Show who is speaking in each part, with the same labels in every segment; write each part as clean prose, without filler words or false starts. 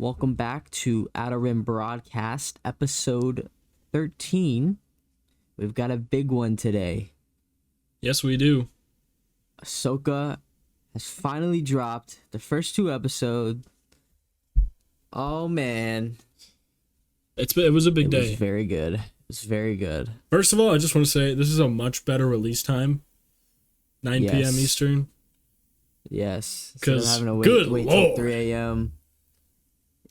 Speaker 1: Welcome back to Outer Rim Broadcast, episode 13. We've got a big one today.
Speaker 2: Yes, we do.
Speaker 1: Ahsoka has finally dropped the first two episodes. Oh, man.
Speaker 2: It was a big day.
Speaker 1: It was very good. It was very good.
Speaker 2: First of all, I just want to say this is a much better release time. 9 p.m. Eastern.
Speaker 1: Yes.
Speaker 2: Because,
Speaker 1: having to
Speaker 2: good
Speaker 1: wait
Speaker 2: Lord.
Speaker 1: till 3 a.m.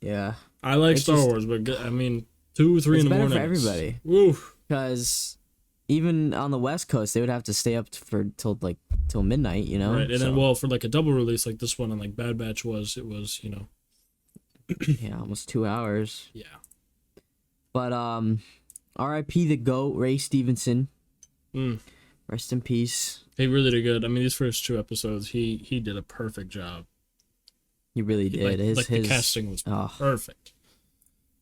Speaker 1: Yeah.
Speaker 2: I like Star Wars, but I mean, 2, 3 in the morning.
Speaker 1: It's better for everybody.
Speaker 2: Woo.
Speaker 1: Because even on the West Coast, they would have to stay up till midnight, you know?
Speaker 2: Right, and then, for like a double release like this one and like Bad Batch was,
Speaker 1: yeah, almost 2 hours.
Speaker 2: Yeah.
Speaker 1: But, R.I.P. the GOAT, Ray Stevenson. Rest in peace.
Speaker 2: He really did good. I mean, these first 2 episodes, he did a perfect job.
Speaker 1: He really did.
Speaker 2: The casting was perfect.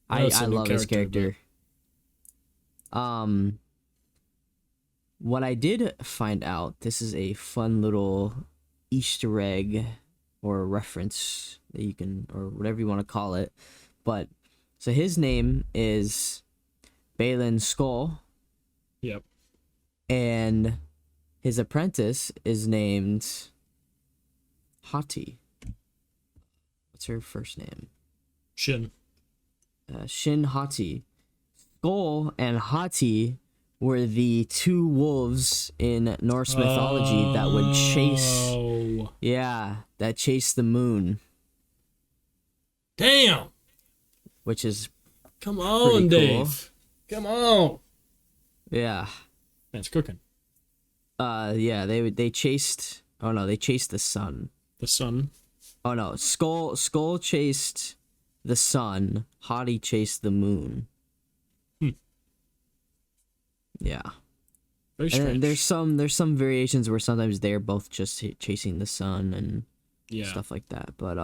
Speaker 1: I love his character. What I did find out, this is a fun little Easter egg or reference that you can, or whatever you want to call it. But, so his name is Baylan Skoll.
Speaker 2: Yep.
Speaker 1: And his apprentice is named Hati. What's her first name?
Speaker 2: Shin.
Speaker 1: Shin Hati. Skoll and Hati were the two wolves in Norse mythology that would chase. Yeah, that chased the moon.
Speaker 2: Damn.
Speaker 1: Which is
Speaker 2: come on, Dave. Cool. Come on.
Speaker 1: Yeah.
Speaker 2: That's cooking.
Speaker 1: Yeah, they chased. Oh no, they chased the sun.
Speaker 2: The sun.
Speaker 1: Oh no, Skoll chased the sun. Hati chased the moon. Yeah.
Speaker 2: Very strange.
Speaker 1: And there's some variations where sometimes they're both just chasing the sun and stuff like that. But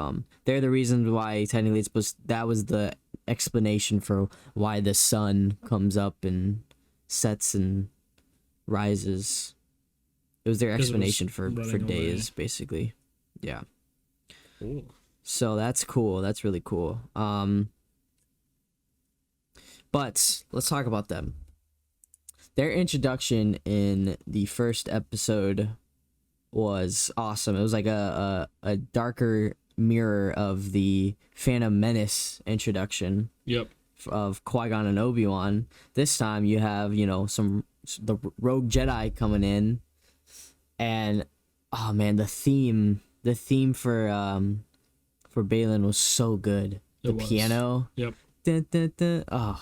Speaker 1: they're the reason why technically that was the explanation for why the sun comes up and sets and rises. It was their explanation for days, basically. Yeah.
Speaker 2: Cool.
Speaker 1: So that's cool. That's really cool. But let's talk about them. Their introduction in the first episode was awesome. It was like a darker mirror of the Phantom Menace introduction.
Speaker 2: Yep.
Speaker 1: Of Qui-Gon and Obi-Wan. This time you have, the rogue Jedi coming in, and oh man, the theme for Baylan was so good. The piano.
Speaker 2: Yep.
Speaker 1: Dun, dun, dun. Oh.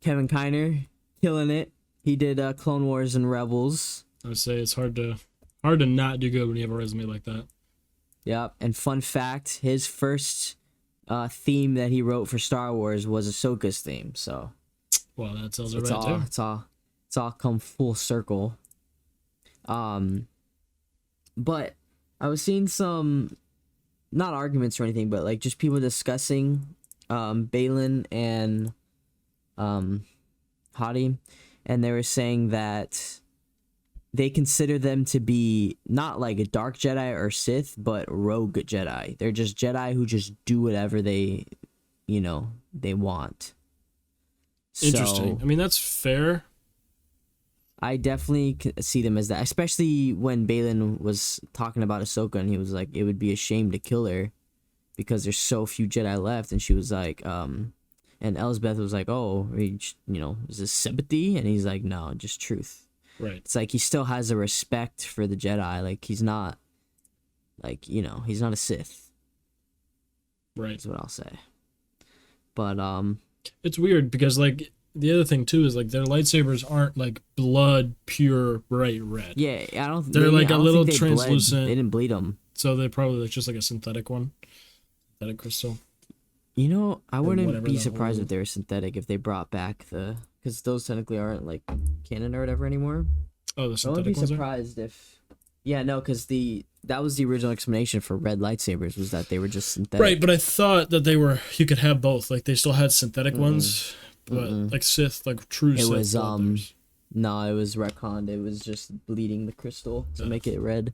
Speaker 1: Kevin Kiner killing it. He did Clone Wars and Rebels.
Speaker 2: I would say it's hard to not do good when you have a resume like that.
Speaker 1: Yep. And fun fact, his first theme that he wrote for Star Wars was Ahsoka's theme. So,
Speaker 2: well, that tells it right there.
Speaker 1: It's all come full circle. But I was seeing some, not arguments or anything, but like just people discussing Baylan and Hati, and they were saying that they consider them to be not like a dark Jedi or Sith, but rogue Jedi. They're just Jedi who just do whatever they want.
Speaker 2: Interesting. I mean, that's fair.
Speaker 1: I definitely see them as that, especially when Baylan was talking about Ahsoka, and he was like, it would be a shame to kill her because there's so few Jedi left, and she was like, and Elsbeth was like, oh, is this sympathy? And he's like, no, just truth.
Speaker 2: Right.
Speaker 1: It's like he still has a respect for the Jedi. Like, he's not, he's not a Sith.
Speaker 2: Right.
Speaker 1: That's what I'll say. But,
Speaker 2: it's weird because, like, the other thing, too, is, like, their lightsabers aren't, like, blood, pure, bright red.
Speaker 1: Yeah, I don't...
Speaker 2: They're, like, a little translucent.
Speaker 1: They didn't bleed them.
Speaker 2: So they're probably just, like, a synthetic one. Synthetic crystal.
Speaker 1: I wouldn't be surprised if they were synthetic, if they brought back because those technically aren't like canon or whatever anymore.
Speaker 2: Oh, the synthetic ones. I wouldn't be
Speaker 1: surprised if. Yeah, no, because that was the original explanation for red lightsabers, was that they were just synthetic.
Speaker 2: Right, but I thought that you could have both. Like, they still had synthetic ones, but like Sith, like true Sith.
Speaker 1: It was no, it was retconned. It was just bleeding the crystal to make it red.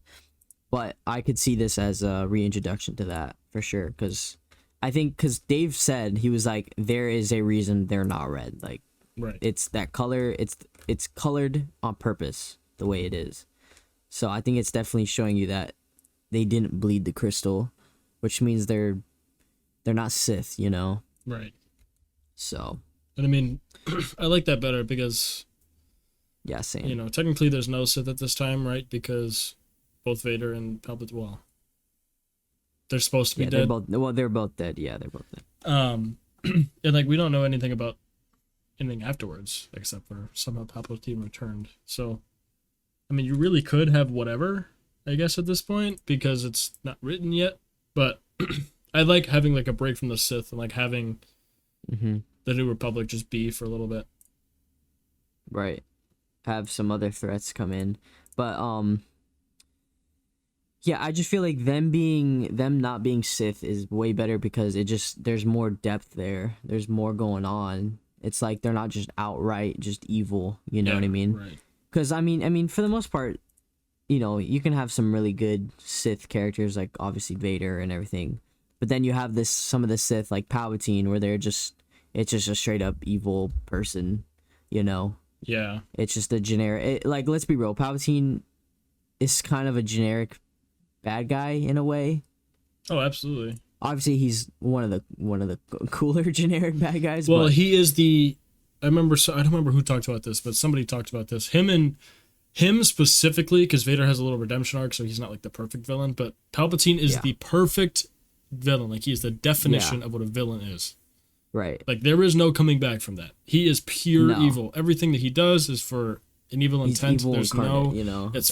Speaker 1: But I could see this as a reintroduction to that for sure, because I think because Dave said he was like, there is a reason they're not red. Like,
Speaker 2: Right.
Speaker 1: it's that color. It's colored on purpose the way it is. So I think it's definitely showing you that they didn't bleed the crystal, which means they're not Sith, you know.
Speaker 2: Right.
Speaker 1: So.
Speaker 2: And I mean, I like that better because,
Speaker 1: Yeah, same.
Speaker 2: you know, technically there's no Sith at this time, right? Because both Vader and Palpatine, well, they're supposed to be dead.
Speaker 1: They're both dead. Yeah, they're both dead.
Speaker 2: And like we don't know anything about anything afterwards except for somehow Palpatine returned. So, I mean, you really could have whatever, I guess, at this point because it's not written yet. But I like having like a break from the Sith and like having the New Republic just be for a little bit.
Speaker 1: Right. Have some other threats come in, but yeah, I just feel like them not being Sith is way better because there's more depth there. There's more going on. It's like they're not just outright just evil, you know what I mean?
Speaker 2: Right.
Speaker 1: Because I mean, for the most part, you know, you can have some really good Sith characters like obviously Vader and everything, but then you have some of the Sith like Palpatine where it's just a straight up evil person, you know?
Speaker 2: Yeah.
Speaker 1: It's just a generic. Like, let's be real, Palpatine is kind of a generic bad guy in a way.
Speaker 2: Oh, absolutely.
Speaker 1: Obviously, he's one of the cooler generic bad guys.
Speaker 2: Well,
Speaker 1: but
Speaker 2: he is the. I don't remember who talked about this, but somebody talked about this. Him specifically, because Vader has a little redemption arc, so he's not like the perfect villain. But Palpatine is the perfect villain. Like, he is the definition of what a villain is.
Speaker 1: Right.
Speaker 2: Like, there is no coming back from that. He is pure evil. Everything that he does is for an evil intent.
Speaker 1: Evil
Speaker 2: There's
Speaker 1: incarnate,
Speaker 2: no,
Speaker 1: you know,
Speaker 2: it's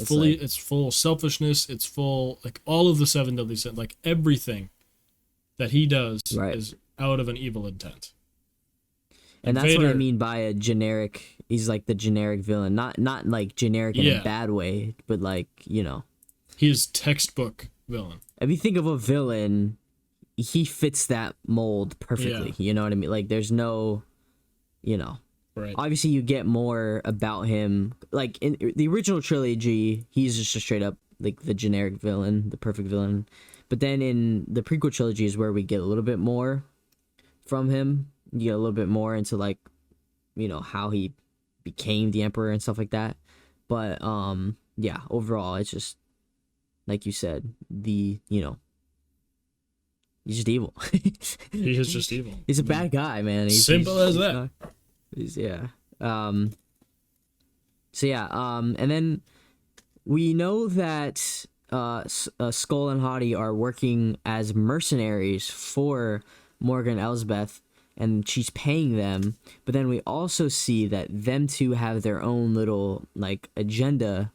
Speaker 2: full selfishness. It's full, like, all of the seven deadly sins. Like, everything that he does is out of an evil intent.
Speaker 1: And that's Vader, what I mean by a generic. He's like the generic villain, not like generic in a bad way, but like, you know,
Speaker 2: he is textbook villain.
Speaker 1: If you think of a villain, he fits that mold perfectly. You know what I mean? Like, there's no, you know, obviously you get more about him. Like in the original trilogy, he's just a straight up like the generic villain, the perfect villain. But then in the prequel trilogy is where we get a little bit more from him. You get a little bit more into like, you know, how he became the emperor and stuff like that. But yeah, overall it's just like you said, you know, he's just evil.
Speaker 2: He is just evil.
Speaker 1: He's a bad guy, man.
Speaker 2: Simple as that.
Speaker 1: Yeah. So yeah. And then we know that Skull and Hottie are working as mercenaries for Morgan Elsbeth, and she's paying them. But then we also see that them two have their own little like agenda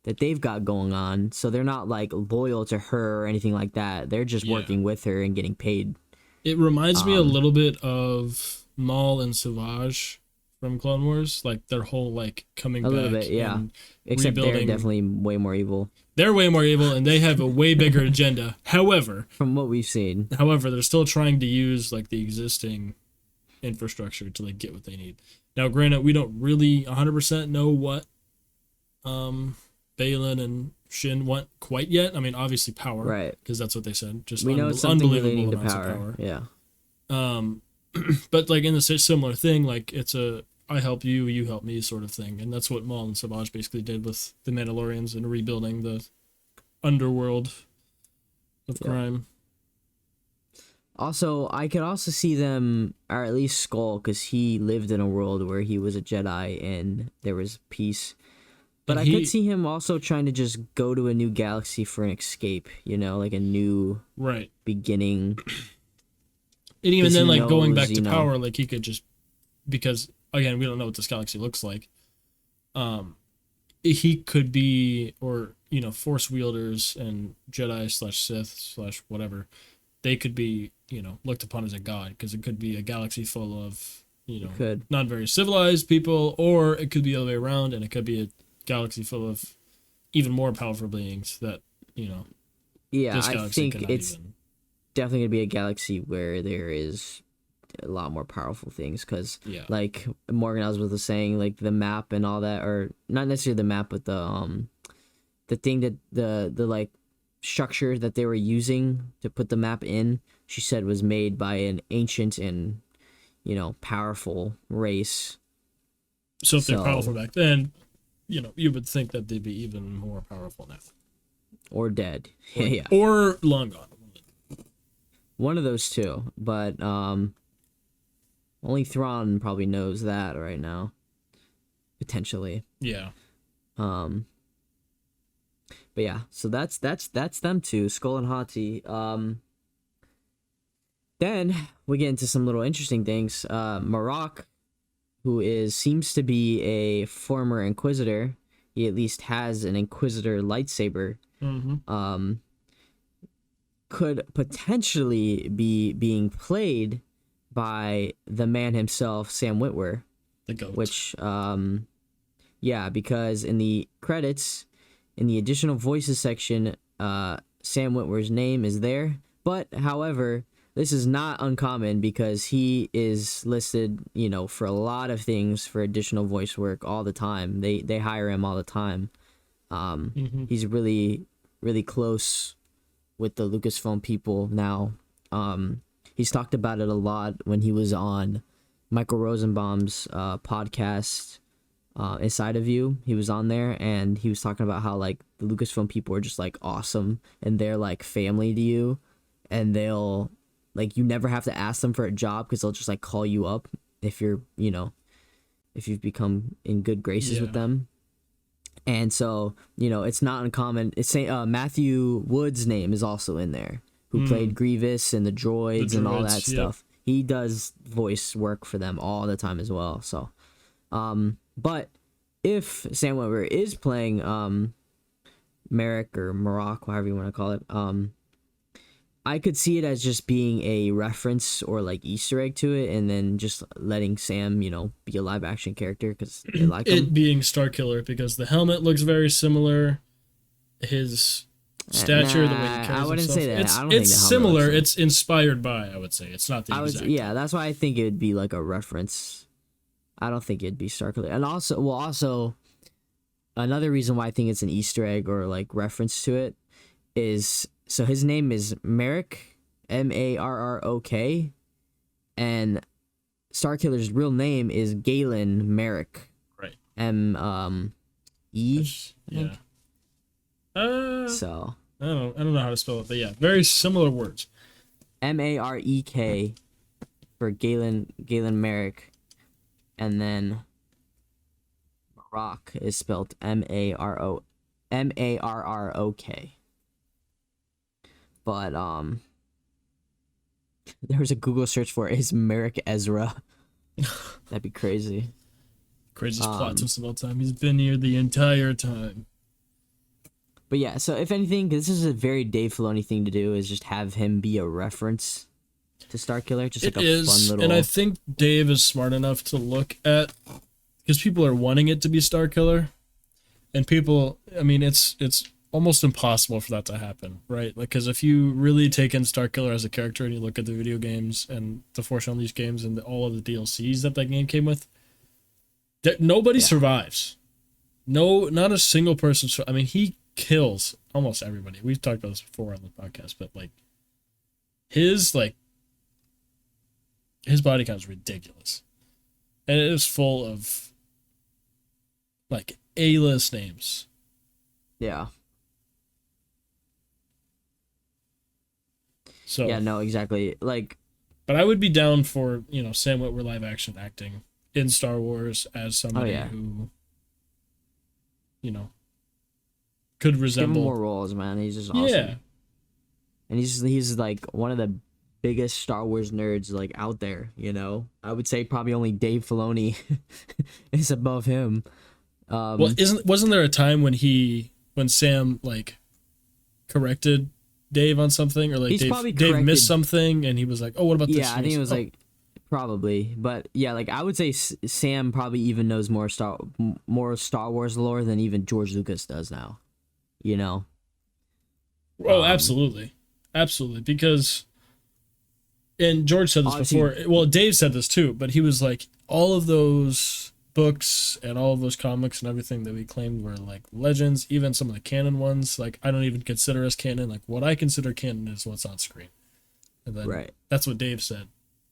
Speaker 1: that they've got going on, so they're not like loyal to her or anything like that. They're just working with her and getting paid.
Speaker 2: It reminds me a little bit of Maul and Savage from Clone Wars, like their whole like coming back. A little bit, yeah.
Speaker 1: Except they're definitely way more evil.
Speaker 2: They're way more evil, and they have a way bigger agenda. However,
Speaker 1: from what we've seen,
Speaker 2: they're still trying to use like the existing infrastructure to like get what they need. Now, granted, we don't really 100% know what Baylan and Shin want quite yet. I mean, obviously power, right? Because that's what they said. Just
Speaker 1: we know it's unbelievable amounts of power. Yeah.
Speaker 2: But like in the similar thing, like it's a I help you, you help me sort of thing, and that's what Maul and Savage basically did with the Mandalorians and rebuilding the underworld of crime.
Speaker 1: Also, I could also see them, or at least Skull, because he lived in a world where he was a Jedi and there was peace. But I could see him also trying to just go to a new galaxy for an escape, you know, like a new beginning.
Speaker 2: And even then, like going back to power, like he could just, because again, we don't know what this galaxy looks like. He could be, or you know, Force wielders and Jedi / Sith / whatever, they could be, you know, looked upon as a god, because it could be a galaxy full of, you know, not very civilized people, or it could be the other way around, and it could be a galaxy full of even more powerful beings that, you know.
Speaker 1: Yeah, I think it's definitely gonna be a galaxy where there is a lot more powerful things, because like Morgan Elsbeth was saying, like the map and all that, or not necessarily the map, but the thing that the like structure that they were using to put the map in, she said was made by an ancient and, powerful race.
Speaker 2: So if they're powerful back then, you would think that they'd be even more powerful now.
Speaker 1: Or dead.
Speaker 2: Yeah. Or long gone.
Speaker 1: One of those two. But only Thrawn probably knows that right now. Potentially.
Speaker 2: Yeah.
Speaker 1: But yeah, so that's them two, Skull and Hati. Then we get into some little interesting things. Marok, who seems to be a former Inquisitor, he at least has an Inquisitor lightsaber.
Speaker 2: Mm-hmm.
Speaker 1: Could potentially be being played by the man himself, Sam Witwer.
Speaker 2: The GOAT.
Speaker 1: Which, yeah, because in the credits, in the additional voices section, Sam Witwer's name is there. But, however, this is not uncommon because he is listed, for a lot of things for additional voice work all the time. They hire him all the time. He's really, really close with the Lucasfilm people now. He's talked about it a lot when he was on Michael Rosenbaum's podcast, Inside of You. He was on there and he was talking about how like the Lucasfilm people are just like awesome and they're like family to you, and they'll like, you never have to ask them for a job because they'll just like call you up if you're, if you've become in good graces with them. And so, it's not uncommon. It's Matthew Wood's name is also in there, who played Grievous and the droids and all that stuff. He does voice work for them all the time as well. So, but if Sam Witwer is playing Merrick or Marok, however you want to call it, I could see it as just being a reference or like Easter egg to it, and then just letting Sam, be a live action character because they like him.
Speaker 2: It being Starkiller because the helmet looks very similar. His stature, the way he carries himself.
Speaker 1: I wouldn't say that.
Speaker 2: It's,
Speaker 1: I don't think
Speaker 2: it's similar. It's inspired by, I would say. It's not the exact.
Speaker 1: Yeah, that's why I think it would be like a reference. I don't think it'd be Starkiller. And also, another reason why I think it's an Easter egg or like reference to it is, so his name is Merrick, Marrok, and Starkiller's real name is Galen Merrick.
Speaker 2: Right.
Speaker 1: E.
Speaker 2: Yeah.
Speaker 1: So
Speaker 2: I don't know how to spell it, but yeah, very similar words.
Speaker 1: Marek for Galen Merrick, and then Marok is spelled Marrok. But there was a Google search for is Merrick Ezra. That'd be crazy.
Speaker 2: Craziest plot twist of all time. He's been here the entire time.
Speaker 1: But yeah, so if anything, this is a very Dave Filoni thing to do, is just have him be a reference to Starkiller, just like a fun little.
Speaker 2: And I think Dave is smart enough to look at, because people are wanting it to be Starkiller, and people, I mean, it's almost impossible for that to happen, right? Like, because if you really take in Starkiller as a character and you look at the video games and the Force Unleashed games and all of the DLCs that game came with, nobody survives. No, not a single person. I mean, he kills almost everybody. We've talked about this before on the podcast, but like his body count is ridiculous, and it is full of like A-list names.
Speaker 1: Yeah.
Speaker 2: So
Speaker 1: yeah, no, exactly. Like,
Speaker 2: but I would be down for Sam Witwer live action acting in Star Wars as somebody who could resemble.
Speaker 1: Give him more roles, man. He's just awesome. Yeah. And he's like one of the biggest Star Wars nerds like out there, I would say probably only Dave Filoni is above him.
Speaker 2: Well, wasn't there a time when Sam like corrected Dave on something, or like Dave missed something and he was like, "Oh, what about this?"
Speaker 1: Yeah, I think it was like probably, but yeah, like I would say Sam probably even knows more Star Wars lore than even George Lucas does now.
Speaker 2: Oh, absolutely, because, and George said this before. Well, Dave said this too, but he was like, all of those books and all of those comics and everything that we claimed were like legends, even some of the canon ones, like I don't even consider as canon. Like what I consider canon is what's on screen. And then
Speaker 1: Right.
Speaker 2: that's what Dave said.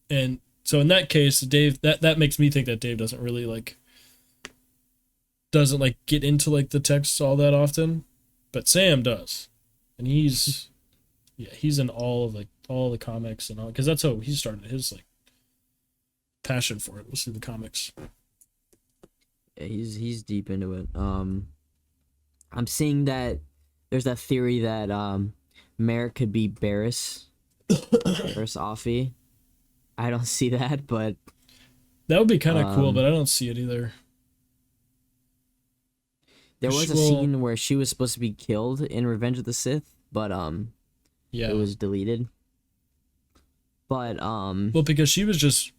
Speaker 2: And so in that case, Dave, that makes me think that Dave doesn't really doesn't get into like the texts all that often, but Sam does. And he's in all of all the comics and all, because that's how he started his passion for it, was through the comics.
Speaker 1: Yeah, he's deep into it. I'm seeing that there's that theory that Merrick could be Barriss Offee. I don't see that, but
Speaker 2: that would be kind of cool, but I don't see it either.
Speaker 1: There was a scene where she was supposed to be killed in Revenge of the Sith, but it was deleted. But
Speaker 2: well, because she was just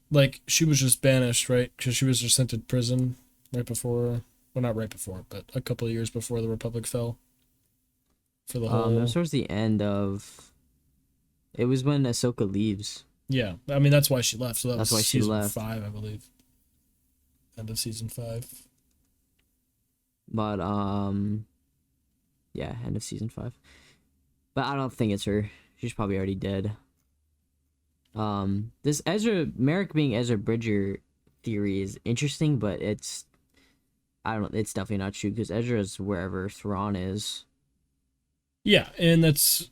Speaker 2: banished, right? Because she was just sent to prison right before, well, not right before, but a couple of years before the Republic fell. For the whole.
Speaker 1: It was towards the end of. It was when Ahsoka leaves.
Speaker 2: Yeah, I mean that's why she left. So that's
Speaker 1: why she
Speaker 2: season
Speaker 1: left.
Speaker 2: 5, I believe. End of season 5.
Speaker 1: But yeah, end of season 5. But I don't think it's her. She's probably already dead. This Merrick being Ezra Bridger theory is interesting, but it's definitely not true because Ezra's wherever Thrawn is.
Speaker 2: Yeah, and that's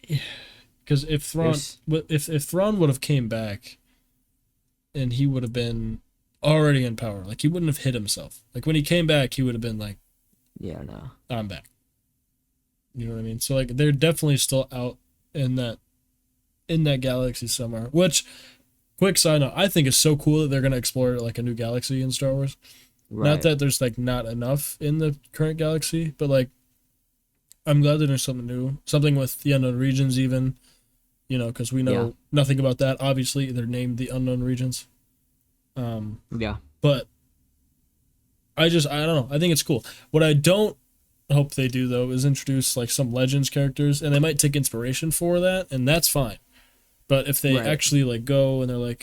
Speaker 2: because if Thrawn would have came back, and he would have been already in power, he wouldn't have hit himself. When he came back, he would have been
Speaker 1: yeah, no,
Speaker 2: I'm back. You know what I mean? So they're definitely still out in that galaxy somewhere. Which, quick side note, I think is so cool that they're gonna explore a new galaxy in Star Wars. Right. Not that there's not enough in the current galaxy, but I'm glad that there's something new, something with the unknown regions, even, because we know nothing about that. Obviously, they're named the unknown regions.
Speaker 1: Yeah.
Speaker 2: But I don't know. I think it's cool. What I don't hope they do though is introduce some Legends characters, and they might take inspiration for that, and that's fine. But if they actually go and they're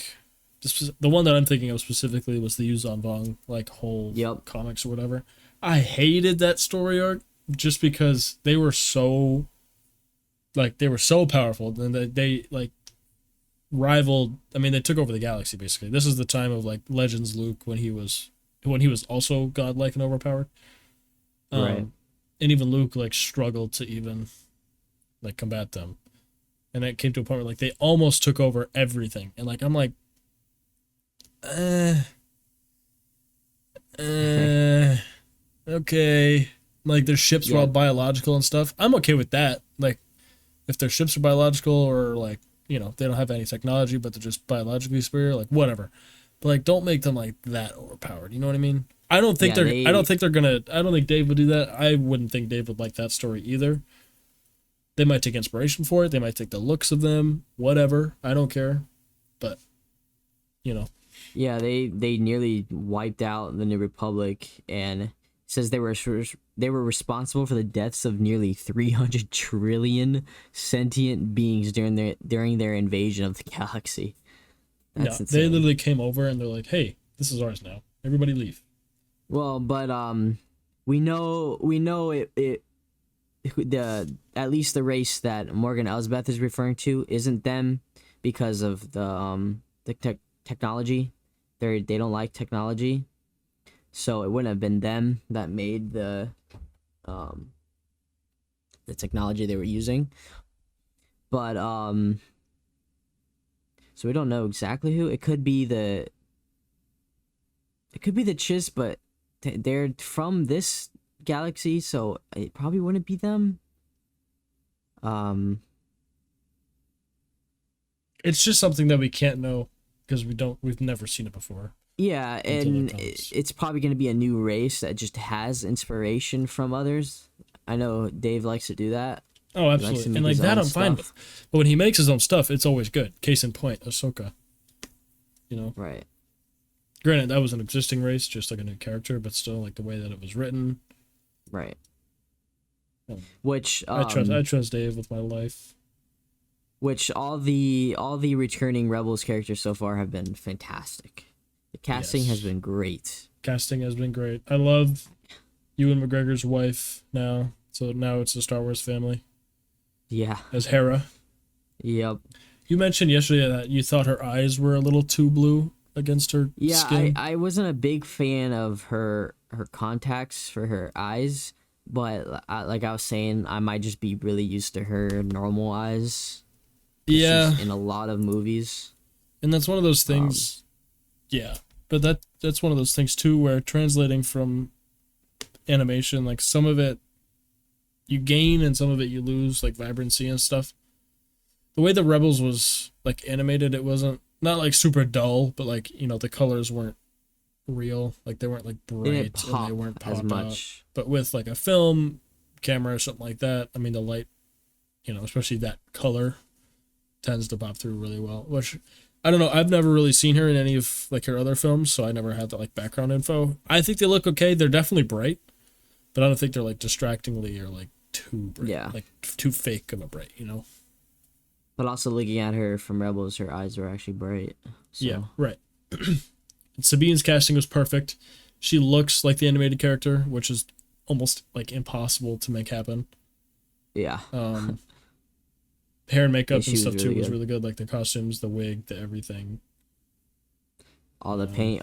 Speaker 2: the one that I'm thinking of specifically was the Yu Zhan Vong whole comics or whatever. I hated that story arc just because they were so powerful, and they rivaled. I mean, they took over the galaxy basically. This is the time of Legends Luke when he was also godlike and overpowered.
Speaker 1: Right.
Speaker 2: And even Luke struggled to even combat them, and it came to a point where they almost took over everything, and I'm okay, their ships were all biological and stuff. I'm okay with that. If their ships are biological or they don't have any technology, but they're just biologically superior, whatever. But don't make them that overpowered. You know what I mean? I don't think I don't think Dave would do that. I wouldn't think Dave would like that story either. They might take inspiration for it. They might take the looks of them. Whatever. I don't care. But
Speaker 1: yeah, they nearly wiped out the New Republic, and it says they were responsible for the deaths of nearly 300 trillion sentient beings during their invasion of the galaxy. That's insane.
Speaker 2: They literally came over and they're like, "Hey, this is ours now. Everybody leave."
Speaker 1: Well, but we know it at least the race that Morgan Elsbeth is referring to isn't them because of the technology. They don't like technology, so it wouldn't have been them that made the technology they were using. But so we don't know exactly who. It could be the Chiss, but they're from this galaxy, so it probably wouldn't be them.
Speaker 2: It's just something that we can't know because we've never seen it before.
Speaker 1: Yeah, and it's probably going to be a new race that just has inspiration from others. I know Dave likes to do that.
Speaker 2: Oh, absolutely. And that I'm fine with. But when he makes his own stuff, it's always good. Case in point, Ahsoka.
Speaker 1: Right.
Speaker 2: Granted, that was an existing race, just a new character, but still the way that it was written.
Speaker 1: Right. Which
Speaker 2: I trust Dave with my life.
Speaker 1: Which all the returning Rebels characters so far have been fantastic. The casting has been great.
Speaker 2: Casting has been great. I love Ewan McGregor's wife now. So now it's the Star Wars family
Speaker 1: Yeah.
Speaker 2: as Hera.
Speaker 1: Yep.
Speaker 2: You mentioned yesterday that you thought her eyes were a little too blue against her
Speaker 1: Yeah,
Speaker 2: skin.
Speaker 1: I wasn't a big fan of her contacts for her eyes, but like I was saying, I might just be really used to her normal eyes. 'Cause
Speaker 2: Yeah,
Speaker 1: she's in a lot of movies.
Speaker 2: and that's one of those things. Yeah, but that's one of those things too, where translating from animation, like some of it you gain and some of it you lose, like vibrancy and stuff. The way the Rebels was like animated, it wasn't not like super dull, but like the colors weren't real, like they weren't like
Speaker 1: They didn't
Speaker 2: bright and they
Speaker 1: pop
Speaker 2: weren't
Speaker 1: as
Speaker 2: pop out.
Speaker 1: much.
Speaker 2: But with like a film camera or something like that, I mean the light, especially that color tends to pop through really well. Which I don't know, I've never really seen her in any of like her other films, so I never had that like background info. I think they look okay. They're definitely bright, but I don't think they're like distractingly or like too bright,
Speaker 1: Yeah.
Speaker 2: like too fake of a bright,
Speaker 1: But also looking at her from Rebels, her eyes were actually bright. So.
Speaker 2: Yeah, right. Sabine's casting was perfect. She looks like the animated character, which is almost like impossible to make happen.
Speaker 1: Yeah.
Speaker 2: Hair and makeup
Speaker 1: Yeah,
Speaker 2: and
Speaker 1: she
Speaker 2: stuff
Speaker 1: was
Speaker 2: too
Speaker 1: really
Speaker 2: was
Speaker 1: good.
Speaker 2: really good, like the costumes, the wig, the everything.
Speaker 1: All the paint.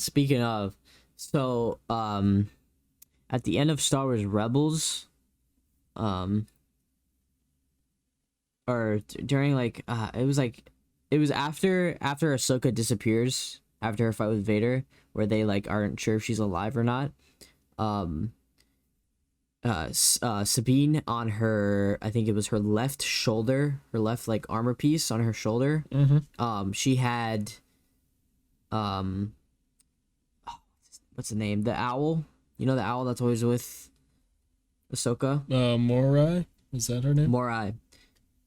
Speaker 1: Speaking of, so at the end of Star Wars Rebels, during it was after Ahsoka disappears after her fight with Vader, where they like aren't sure if she's alive or not. Sabine on her, I think it was her left shoulder, her left like armor piece on her shoulder.
Speaker 2: Mm-hmm.
Speaker 1: She had what's the name? The owl. You know the owl that's always with Ahsoka?
Speaker 2: Morai? Is that her name?
Speaker 1: Morai.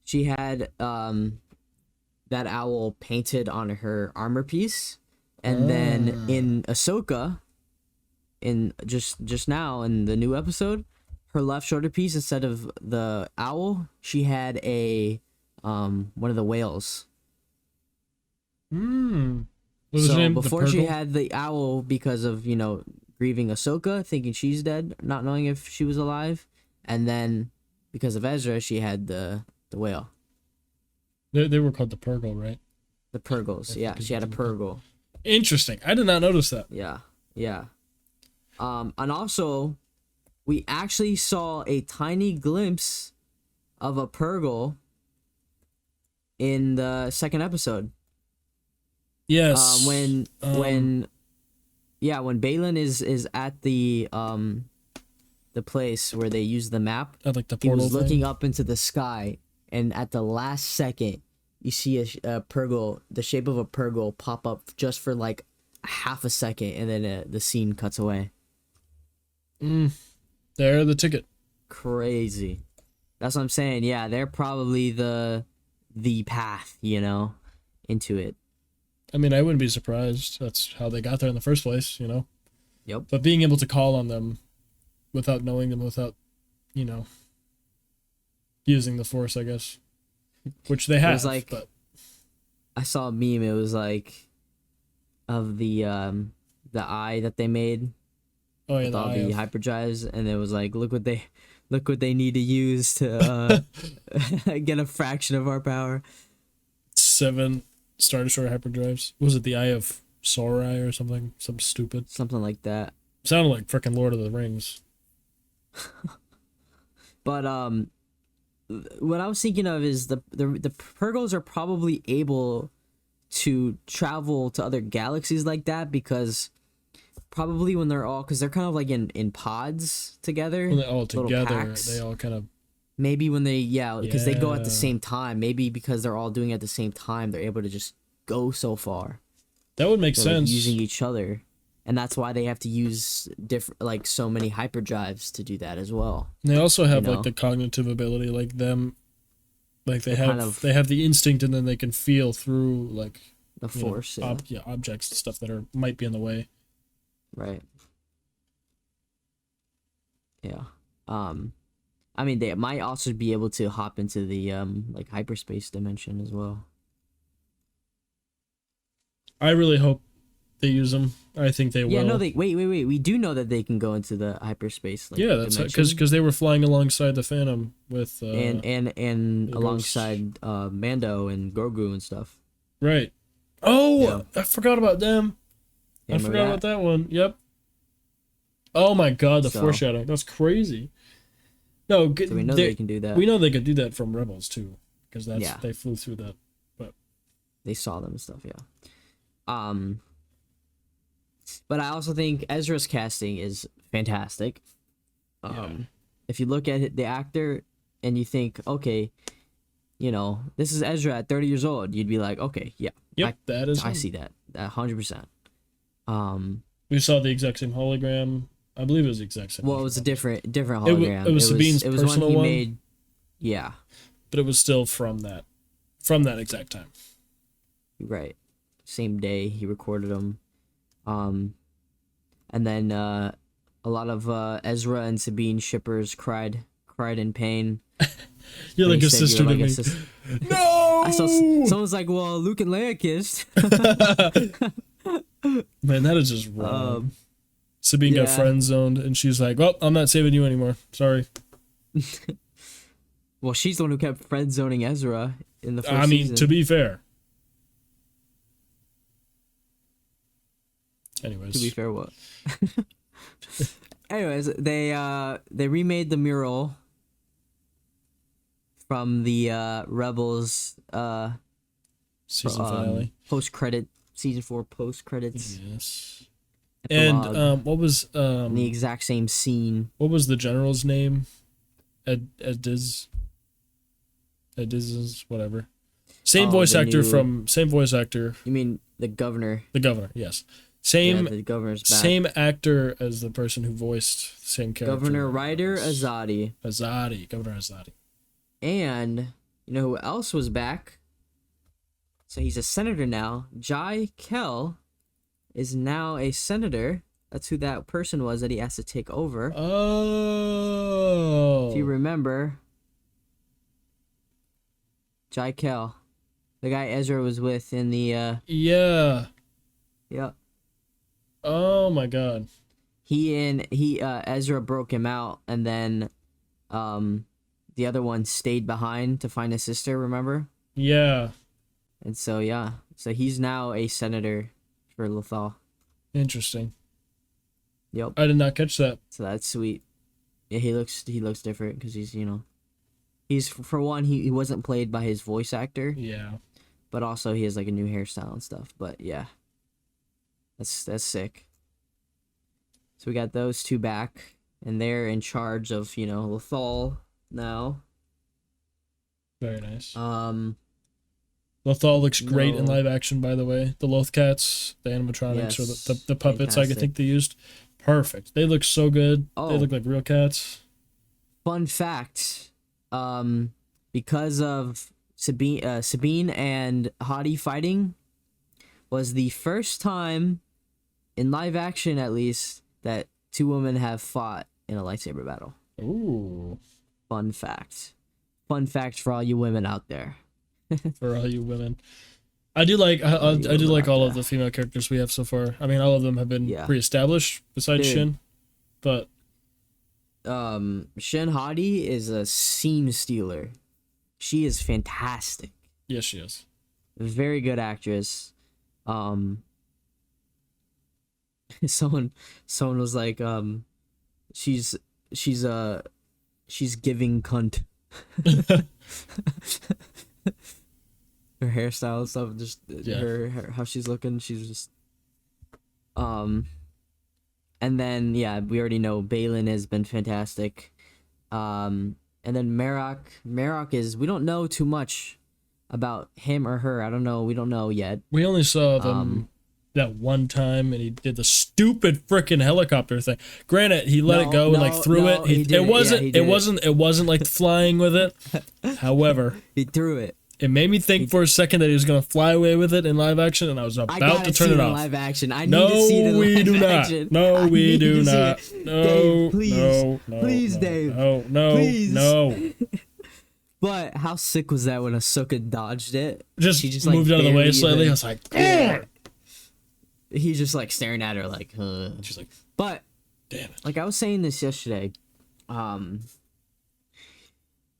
Speaker 1: She had that owl painted on her armor piece. And then in Ahsoka, in just now in the new episode, her left shoulder piece, instead of the owl, she had a one of the whales.
Speaker 2: What was her
Speaker 1: So
Speaker 2: name?
Speaker 1: before
Speaker 2: The
Speaker 1: she
Speaker 2: Purgle?
Speaker 1: had the owl because of grieving Ahsoka, thinking she's dead, not knowing if she was alive, and then because of Ezra, she had the whale.
Speaker 2: They were called the Purgle, right?
Speaker 1: The Purgles. Yeah, she had a Purgle.
Speaker 2: Interesting. I did not notice that.
Speaker 1: Yeah. And also, we actually saw a tiny glimpse of a Purgle in the second episode.
Speaker 2: Yes.
Speaker 1: When Balin is at the place where they use the map,
Speaker 2: At like the
Speaker 1: he
Speaker 2: portal
Speaker 1: was
Speaker 2: thing?
Speaker 1: looking up into the sky, and at the last second, you see a Purgle, the shape of a Purgle, pop up just for like half a second, and then the scene cuts away.
Speaker 2: There, the ticket.
Speaker 1: Crazy. That's what I'm saying. Yeah, they're probably the path, into it.
Speaker 2: I mean, I wouldn't be surprised. That's how they got there in the first place,
Speaker 1: Yep.
Speaker 2: But being able to call on them without knowing them, without, using the Force, I guess. Which they have, but...
Speaker 1: I saw a meme, it was like of the eye that they made.
Speaker 2: Oh yeah,
Speaker 1: with all the hyperdrives, and it was like, look what they need to use to get a fraction of our power.
Speaker 2: 7 Star Destroyer hyperdrives. Was it the Eye of Saurai or something? Something stupid.
Speaker 1: Something like that.
Speaker 2: Sounded like freaking Lord of the Rings.
Speaker 1: But what I was thinking of is the Purgles are probably able to travel to other galaxies like that, because probably when they're all, because they're kind of like in pods together.
Speaker 2: When they're all
Speaker 1: little
Speaker 2: together,
Speaker 1: packs.
Speaker 2: they all kind of...
Speaker 1: Maybe when they, because they go at the
Speaker 2: Yeah.
Speaker 1: same time. Maybe because they're all doing it at the same time, they're able to just go so far.
Speaker 2: That would make
Speaker 1: They're, like,
Speaker 2: sense.
Speaker 1: using each other, and that's why they have to use different, like, so many hyperdrives to do that as well.
Speaker 2: They also have
Speaker 1: you know?
Speaker 2: like the cognitive ability, like them, like they
Speaker 1: They're
Speaker 2: have
Speaker 1: kind of-
Speaker 2: they have the instinct, and then they can feel through like
Speaker 1: The Force,
Speaker 2: objects and stuff that might be in the way.
Speaker 1: right? Yeah. I mean, they might also be able to hop into the like hyperspace dimension as well.
Speaker 2: I really hope they use them. I think they will.
Speaker 1: Yeah, no, wait. We do know that they can go into the hyperspace. Like,
Speaker 2: yeah, that's
Speaker 1: dimension.
Speaker 2: because they were flying alongside the Phantom with
Speaker 1: and
Speaker 2: the
Speaker 1: alongside Mando and Grogu and stuff.
Speaker 2: Right. Oh,
Speaker 1: Yeah.
Speaker 2: I forgot about them.
Speaker 1: Yeah,
Speaker 2: I forgot about that one. Yep. Oh my God, the
Speaker 1: So-
Speaker 2: foreshadowing. That's crazy. No,
Speaker 1: So we know they can do that.
Speaker 2: we know they could do that from Rebels too, because
Speaker 1: Yeah.
Speaker 2: they flew through that.
Speaker 1: They saw them and stuff. Yeah. But I also think Ezra's casting is fantastic.
Speaker 2: Yeah.
Speaker 1: If you look at the actor and you think, okay, this is Ezra at 30 years old, you'd be like, okay, yeah,
Speaker 2: Yep, that is.
Speaker 1: I
Speaker 2: him.
Speaker 1: see that 100%.
Speaker 2: We saw the exact same hologram. I believe it was the exact same.
Speaker 1: Well, it was a different
Speaker 2: It
Speaker 1: hologram.
Speaker 2: was Sabine's
Speaker 1: it was
Speaker 2: personal
Speaker 1: one he
Speaker 2: one?
Speaker 1: made. Yeah,
Speaker 2: but it was still from that exact time.
Speaker 1: right. Same day he recorded them. And then a lot of Ezra and Sabine shippers cried in pain.
Speaker 2: You're
Speaker 1: They
Speaker 2: like a
Speaker 1: said you
Speaker 2: sister
Speaker 1: were
Speaker 2: to
Speaker 1: like a
Speaker 2: me.
Speaker 1: sis-
Speaker 2: No.
Speaker 1: I saw someone's like, well, Luke and Leia kissed.
Speaker 2: Man, that is just wrong. Sabine got
Speaker 1: yeah.
Speaker 2: friend zoned, and she's like, "Well, I'm not saving you anymore. Sorry."
Speaker 1: Well, she's the one who kept friend zoning Ezra in the first
Speaker 2: I mean,
Speaker 1: season.
Speaker 2: to be fair. Anyways,
Speaker 1: To be fair, what? Anyways, they remade the mural from the Rebels
Speaker 2: season finale.
Speaker 1: season 4 post credits.
Speaker 2: Yes.
Speaker 1: epilogue,
Speaker 2: And what was
Speaker 1: in the exact same scene.
Speaker 2: what was the general's name? Ediz, whatever. Same voice actor same voice actor.
Speaker 1: You mean the governor?
Speaker 2: The governor, yes.
Speaker 1: Yeah, the governor's back.
Speaker 2: Same actor as the person who voiced the same character.
Speaker 1: Governor Ryder Azadi.
Speaker 2: Governor Azadi.
Speaker 1: And you know who else was back? So he's a senator now. Jai Kell is now a senator. That's who that person was that he has to take over.
Speaker 2: Oh.
Speaker 1: If you remember, Jai Kell, the guy Ezra was with in the
Speaker 2: Yeah.
Speaker 1: yeah.
Speaker 2: Oh my God.
Speaker 1: Ezra broke him out, and then the other one stayed behind to find his sister, remember?
Speaker 2: Yeah.
Speaker 1: And so so he's now a senator for Lothal.
Speaker 2: Interesting.
Speaker 1: Yep.
Speaker 2: I did not catch that.
Speaker 1: So that's sweet. Yeah, he looks different because he's for one, he wasn't played by his voice actor,
Speaker 2: Yeah.
Speaker 1: but also he has like a new hairstyle and stuff. But yeah, that's sick. So we got those two back, and they're in charge of Lothal now.
Speaker 2: Very nice.
Speaker 1: Lothal
Speaker 2: looks great in live action, by the way. The Lothcats, the animatronics, or the puppets, like I think they used. Perfect. They look so good. They look like real cats.
Speaker 1: Fun fact, because of Sabine and Hadi fighting, was the first time in live action, at least, that two women have fought in a lightsaber battle.
Speaker 2: Ooh.
Speaker 1: Fun fact. Fun fact for all you women out there.
Speaker 2: For all you women. I do like I do like all of the female characters we have so far. I mean, all of them have been pre-established besides Shin, but
Speaker 1: Shin Hadi is a seam stealer. She is fantastic.
Speaker 2: Yes, she is.
Speaker 1: Very good actress. Someone was like, she's giving cunt. Her hairstyle and stuff, just her how she's looking, she's just and then we already know Balin has been fantastic. And then Marok is, we don't know too much about him or her. I don't know, we don't know yet.
Speaker 2: We only saw them that one time, and he did the stupid freaking helicopter thing. Granted, he let it go and like threw it. It wasn't like flying with it. However,
Speaker 1: he threw it.
Speaker 2: It made me think for a second that he was gonna fly away with it in live action, and I was about to turn it off.
Speaker 1: Live action. I need to see it in live action.
Speaker 2: No, we do not. No,
Speaker 1: Dave, please,
Speaker 2: no,
Speaker 1: please,
Speaker 2: no,
Speaker 1: Dave.
Speaker 2: No,
Speaker 1: please.
Speaker 2: no.
Speaker 1: But how sick was that when Ahsoka dodged it?
Speaker 2: She just moved out of the way slightly. I was like,
Speaker 1: he's just like staring at her like,
Speaker 2: She's like,
Speaker 1: but
Speaker 2: damn it.
Speaker 1: like I was saying this yesterday,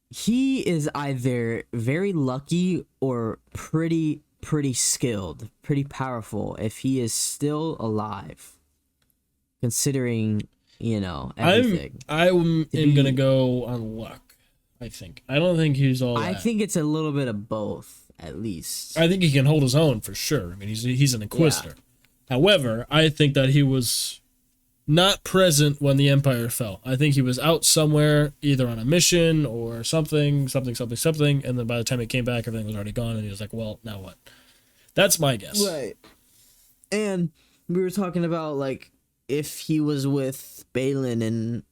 Speaker 1: he is either very lucky or pretty skilled, pretty powerful if he is still alive, considering, everything.
Speaker 2: I'm gonna go on luck. I think. I don't think he's all
Speaker 1: I
Speaker 2: that.
Speaker 1: think it's a little bit of both, at least.
Speaker 2: I think he can hold his own for sure. I mean, he's an Inquisitor. Yeah. However, I think that he was not present when the Empire fell. I think he was out somewhere, either on a mission or something, and then by the time he came back, everything was already gone, and he was like, well, now what? That's my guess.
Speaker 1: Right. And we were talking about, like, if he was with Balin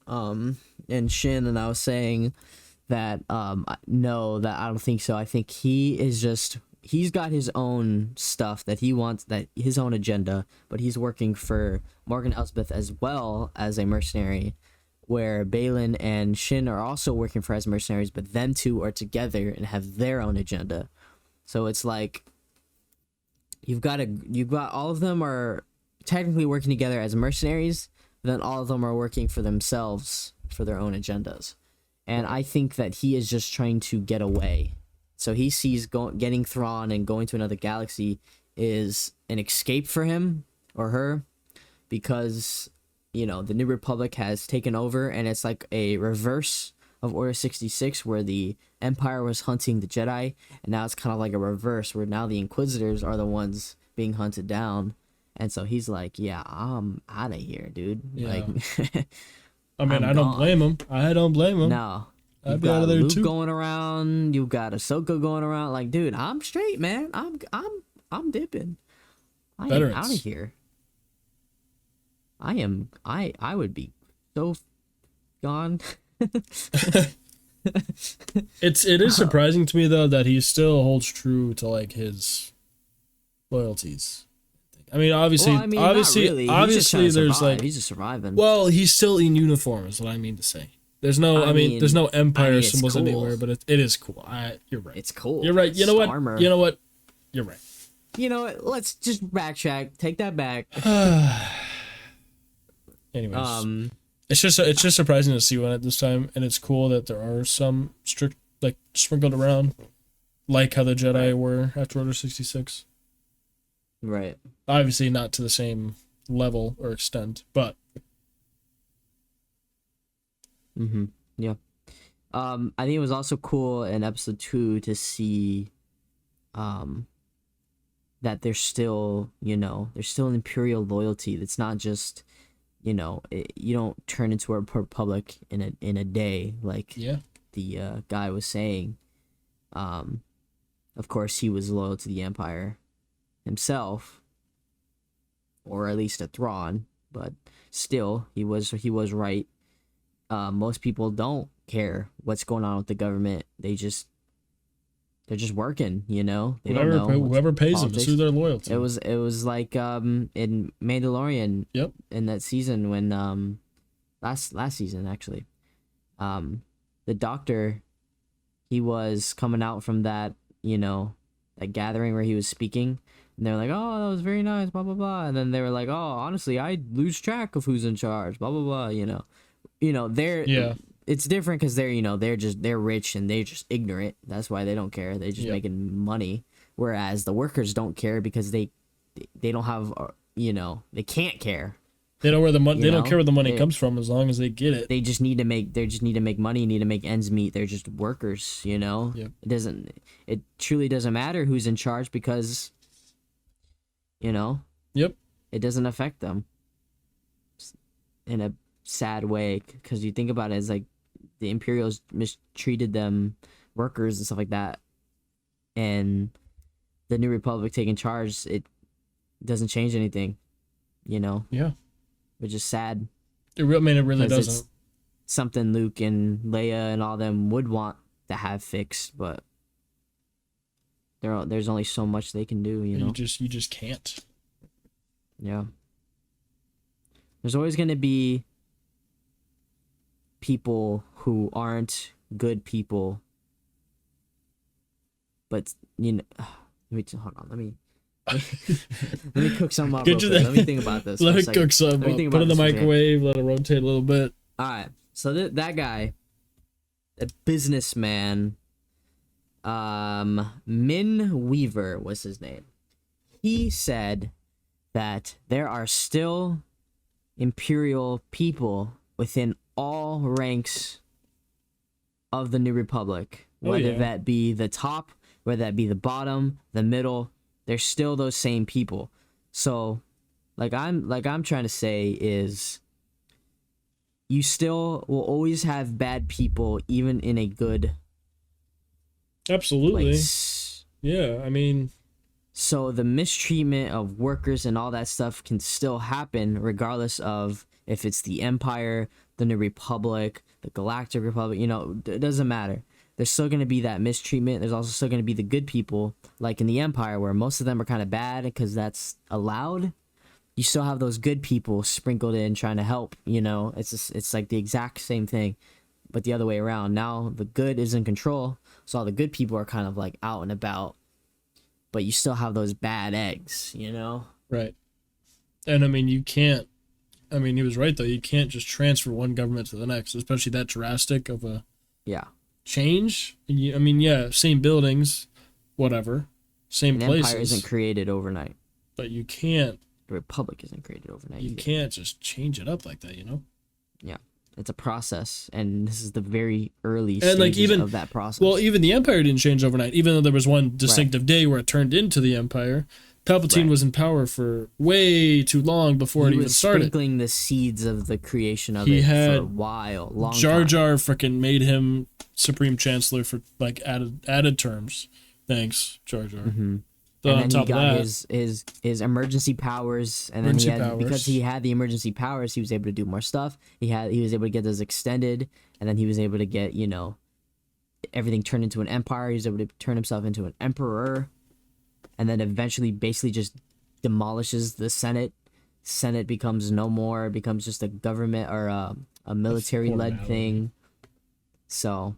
Speaker 1: and Shin, and I was saying that no, that I don't think so. I think he's got his own stuff that he wants, that his own agenda, but he's working for Morgan Elsbeth as well as a mercenary, where Balin and Shin are also working for as mercenaries, but them two are together and have their own agenda. So it's like you've got all of them are technically working together as mercenaries, but then all of them are working for themselves for their own agendas. And I think that he is just trying to get away. So he sees getting Thrawn and going to another galaxy is an escape for him or her, because, the New Republic has taken over, and it's like a reverse of Order 66, where the Empire was hunting the Jedi, and now it's kind of like a reverse, where now the Inquisitors are the ones being hunted down. And so he's like, yeah, I'm out of here, dude.
Speaker 2: Yeah.
Speaker 1: Like,
Speaker 2: I mean, I don't blame him.
Speaker 1: No.
Speaker 2: I'd be out of there
Speaker 1: Luke
Speaker 2: too.
Speaker 1: going around. You've got Ahsoka going around. Like, dude, I'm straight, man. I'm dipping. I am out of here. I would be so gone.
Speaker 2: It is surprising to me though that he still holds true to like his loyalties. I mean, obviously, there's like
Speaker 1: he's just surviving.
Speaker 2: Well, he's still in uniform, is what I mean to say. There's no, there's no Empire symbols
Speaker 1: cool.
Speaker 2: anywhere, but it is cool. You're right.
Speaker 1: It's cool.
Speaker 2: You're right. You know what?
Speaker 1: Armor.
Speaker 2: You know what? You're right.
Speaker 1: You know what? Let's just backtrack. Take that back.
Speaker 2: Anyways, it's just surprising to see one at this time, and it's cool that there are some strict like sprinkled around, like how the Jedi were after Order 66.
Speaker 1: Right.
Speaker 2: Obviously, not to the same level or extent, but.
Speaker 1: Yeah. I think it was also cool in episode 2 to see, that there's still, there's still an Imperial loyalty. That's not just, you don't turn into a republic in a day, like the guy was saying. Of course, he was loyal to the Empire himself, or at least a Thrawn, but still, he was right. Most people don't care what's going on with the government. They're just working, They don't know
Speaker 2: whoever pays
Speaker 1: politics.
Speaker 2: them is who they're loyal to.
Speaker 1: It was like in Mandalorian.
Speaker 2: Yep.
Speaker 1: In that season when last season actually, the Doctor, he was coming out from that that gathering where he was speaking, and they're like, oh, that was very nice, blah blah blah, and then they were like, oh, honestly, I lose track of who's in charge, blah blah blah, they're it's different because they're rich and they're just ignorant. That's why they don't care. They're just making money, whereas the workers don't care because they don't have they can't care.
Speaker 2: They know where the money. They don't care where the money comes from as long as they get it.
Speaker 1: They just need to make money. Need to make ends meet. They're just workers.
Speaker 2: Yep.
Speaker 1: It truly doesn't matter who's in charge because
Speaker 2: Yep.
Speaker 1: it doesn't affect them in a sad way, because you think about it as like the Imperials mistreated them workers and stuff like that, and the New Republic taking charge, it doesn't change anything,
Speaker 2: Yeah.
Speaker 1: which is sad.
Speaker 2: It really doesn't.
Speaker 1: It's something Luke and Leia and all them would want to have fixed, but there's only so much they can do,
Speaker 2: You just can't.
Speaker 1: Yeah. There's always going to be people who aren't good people, but hold on, let me Let me cook some up.
Speaker 2: Get
Speaker 1: Real
Speaker 2: you
Speaker 1: quick.
Speaker 2: that.
Speaker 1: Let me think about this.
Speaker 2: Let
Speaker 1: for a
Speaker 2: it
Speaker 1: second.
Speaker 2: cook some.
Speaker 1: Let me think
Speaker 2: Put it in
Speaker 1: about
Speaker 2: the
Speaker 1: this for a second.
Speaker 2: microwave. Let it rotate a little bit.
Speaker 1: All right. So that guy, a businessman, Min Weaver was his name. He said that there are still Imperial people within all ranks of the New Republic, whether that be the top, whether that be the bottom, the middle. They're still those same people. So, like I'm trying to say is, you still will always have bad people, even in a good.
Speaker 2: Absolutely.
Speaker 1: Place.
Speaker 2: Yeah, I mean.
Speaker 1: So the mistreatment of workers and all that stuff can still happen, regardless of if it's the Empire, the New Republic, the Galactic Republic. You know, it doesn't matter. There's still going to be that mistreatment. There's also still going to be the good people, like in the Empire, where most of them are kind of bad because that's allowed. You still have those good people sprinkled in trying to help. You know, it's like the exact same thing, but the other way around. Now the good is in control, so all the good people are kind of like out and about. But you still have those bad eggs, you know?
Speaker 2: Right. And I mean, you can't. I mean, he was right though. You can't just transfer one government to the next, especially that drastic of a change. I mean, yeah, same buildings, whatever, same places.
Speaker 1: Empire isn't created overnight.
Speaker 2: But you can't.
Speaker 1: The Republic isn't created overnight.
Speaker 2: You can't just change it up like that, you know?
Speaker 1: Yeah. It's a process, and this is the very early stages of that process.
Speaker 2: Well, even the Empire didn't change overnight, even though there was one distinctive day where it turned into the Empire. Palpatine was in power for way too long before it even started.
Speaker 1: He was sprinkling the seeds of the creation of it for a while, long time.
Speaker 2: Jar Jar freaking made him Supreme Chancellor for like added terms. Thanks, Jar Jar.
Speaker 1: Mm-hmm. And then he got his emergency powers, and then because he had the emergency powers, he was able to do more stuff. He was able to get those extended, and then he was able to get, you know, everything turned into an empire. He was able to turn himself into an emperor, and then eventually basically just demolishes the Senate. Senate becomes no more. It becomes just a government or a military-led thing. So,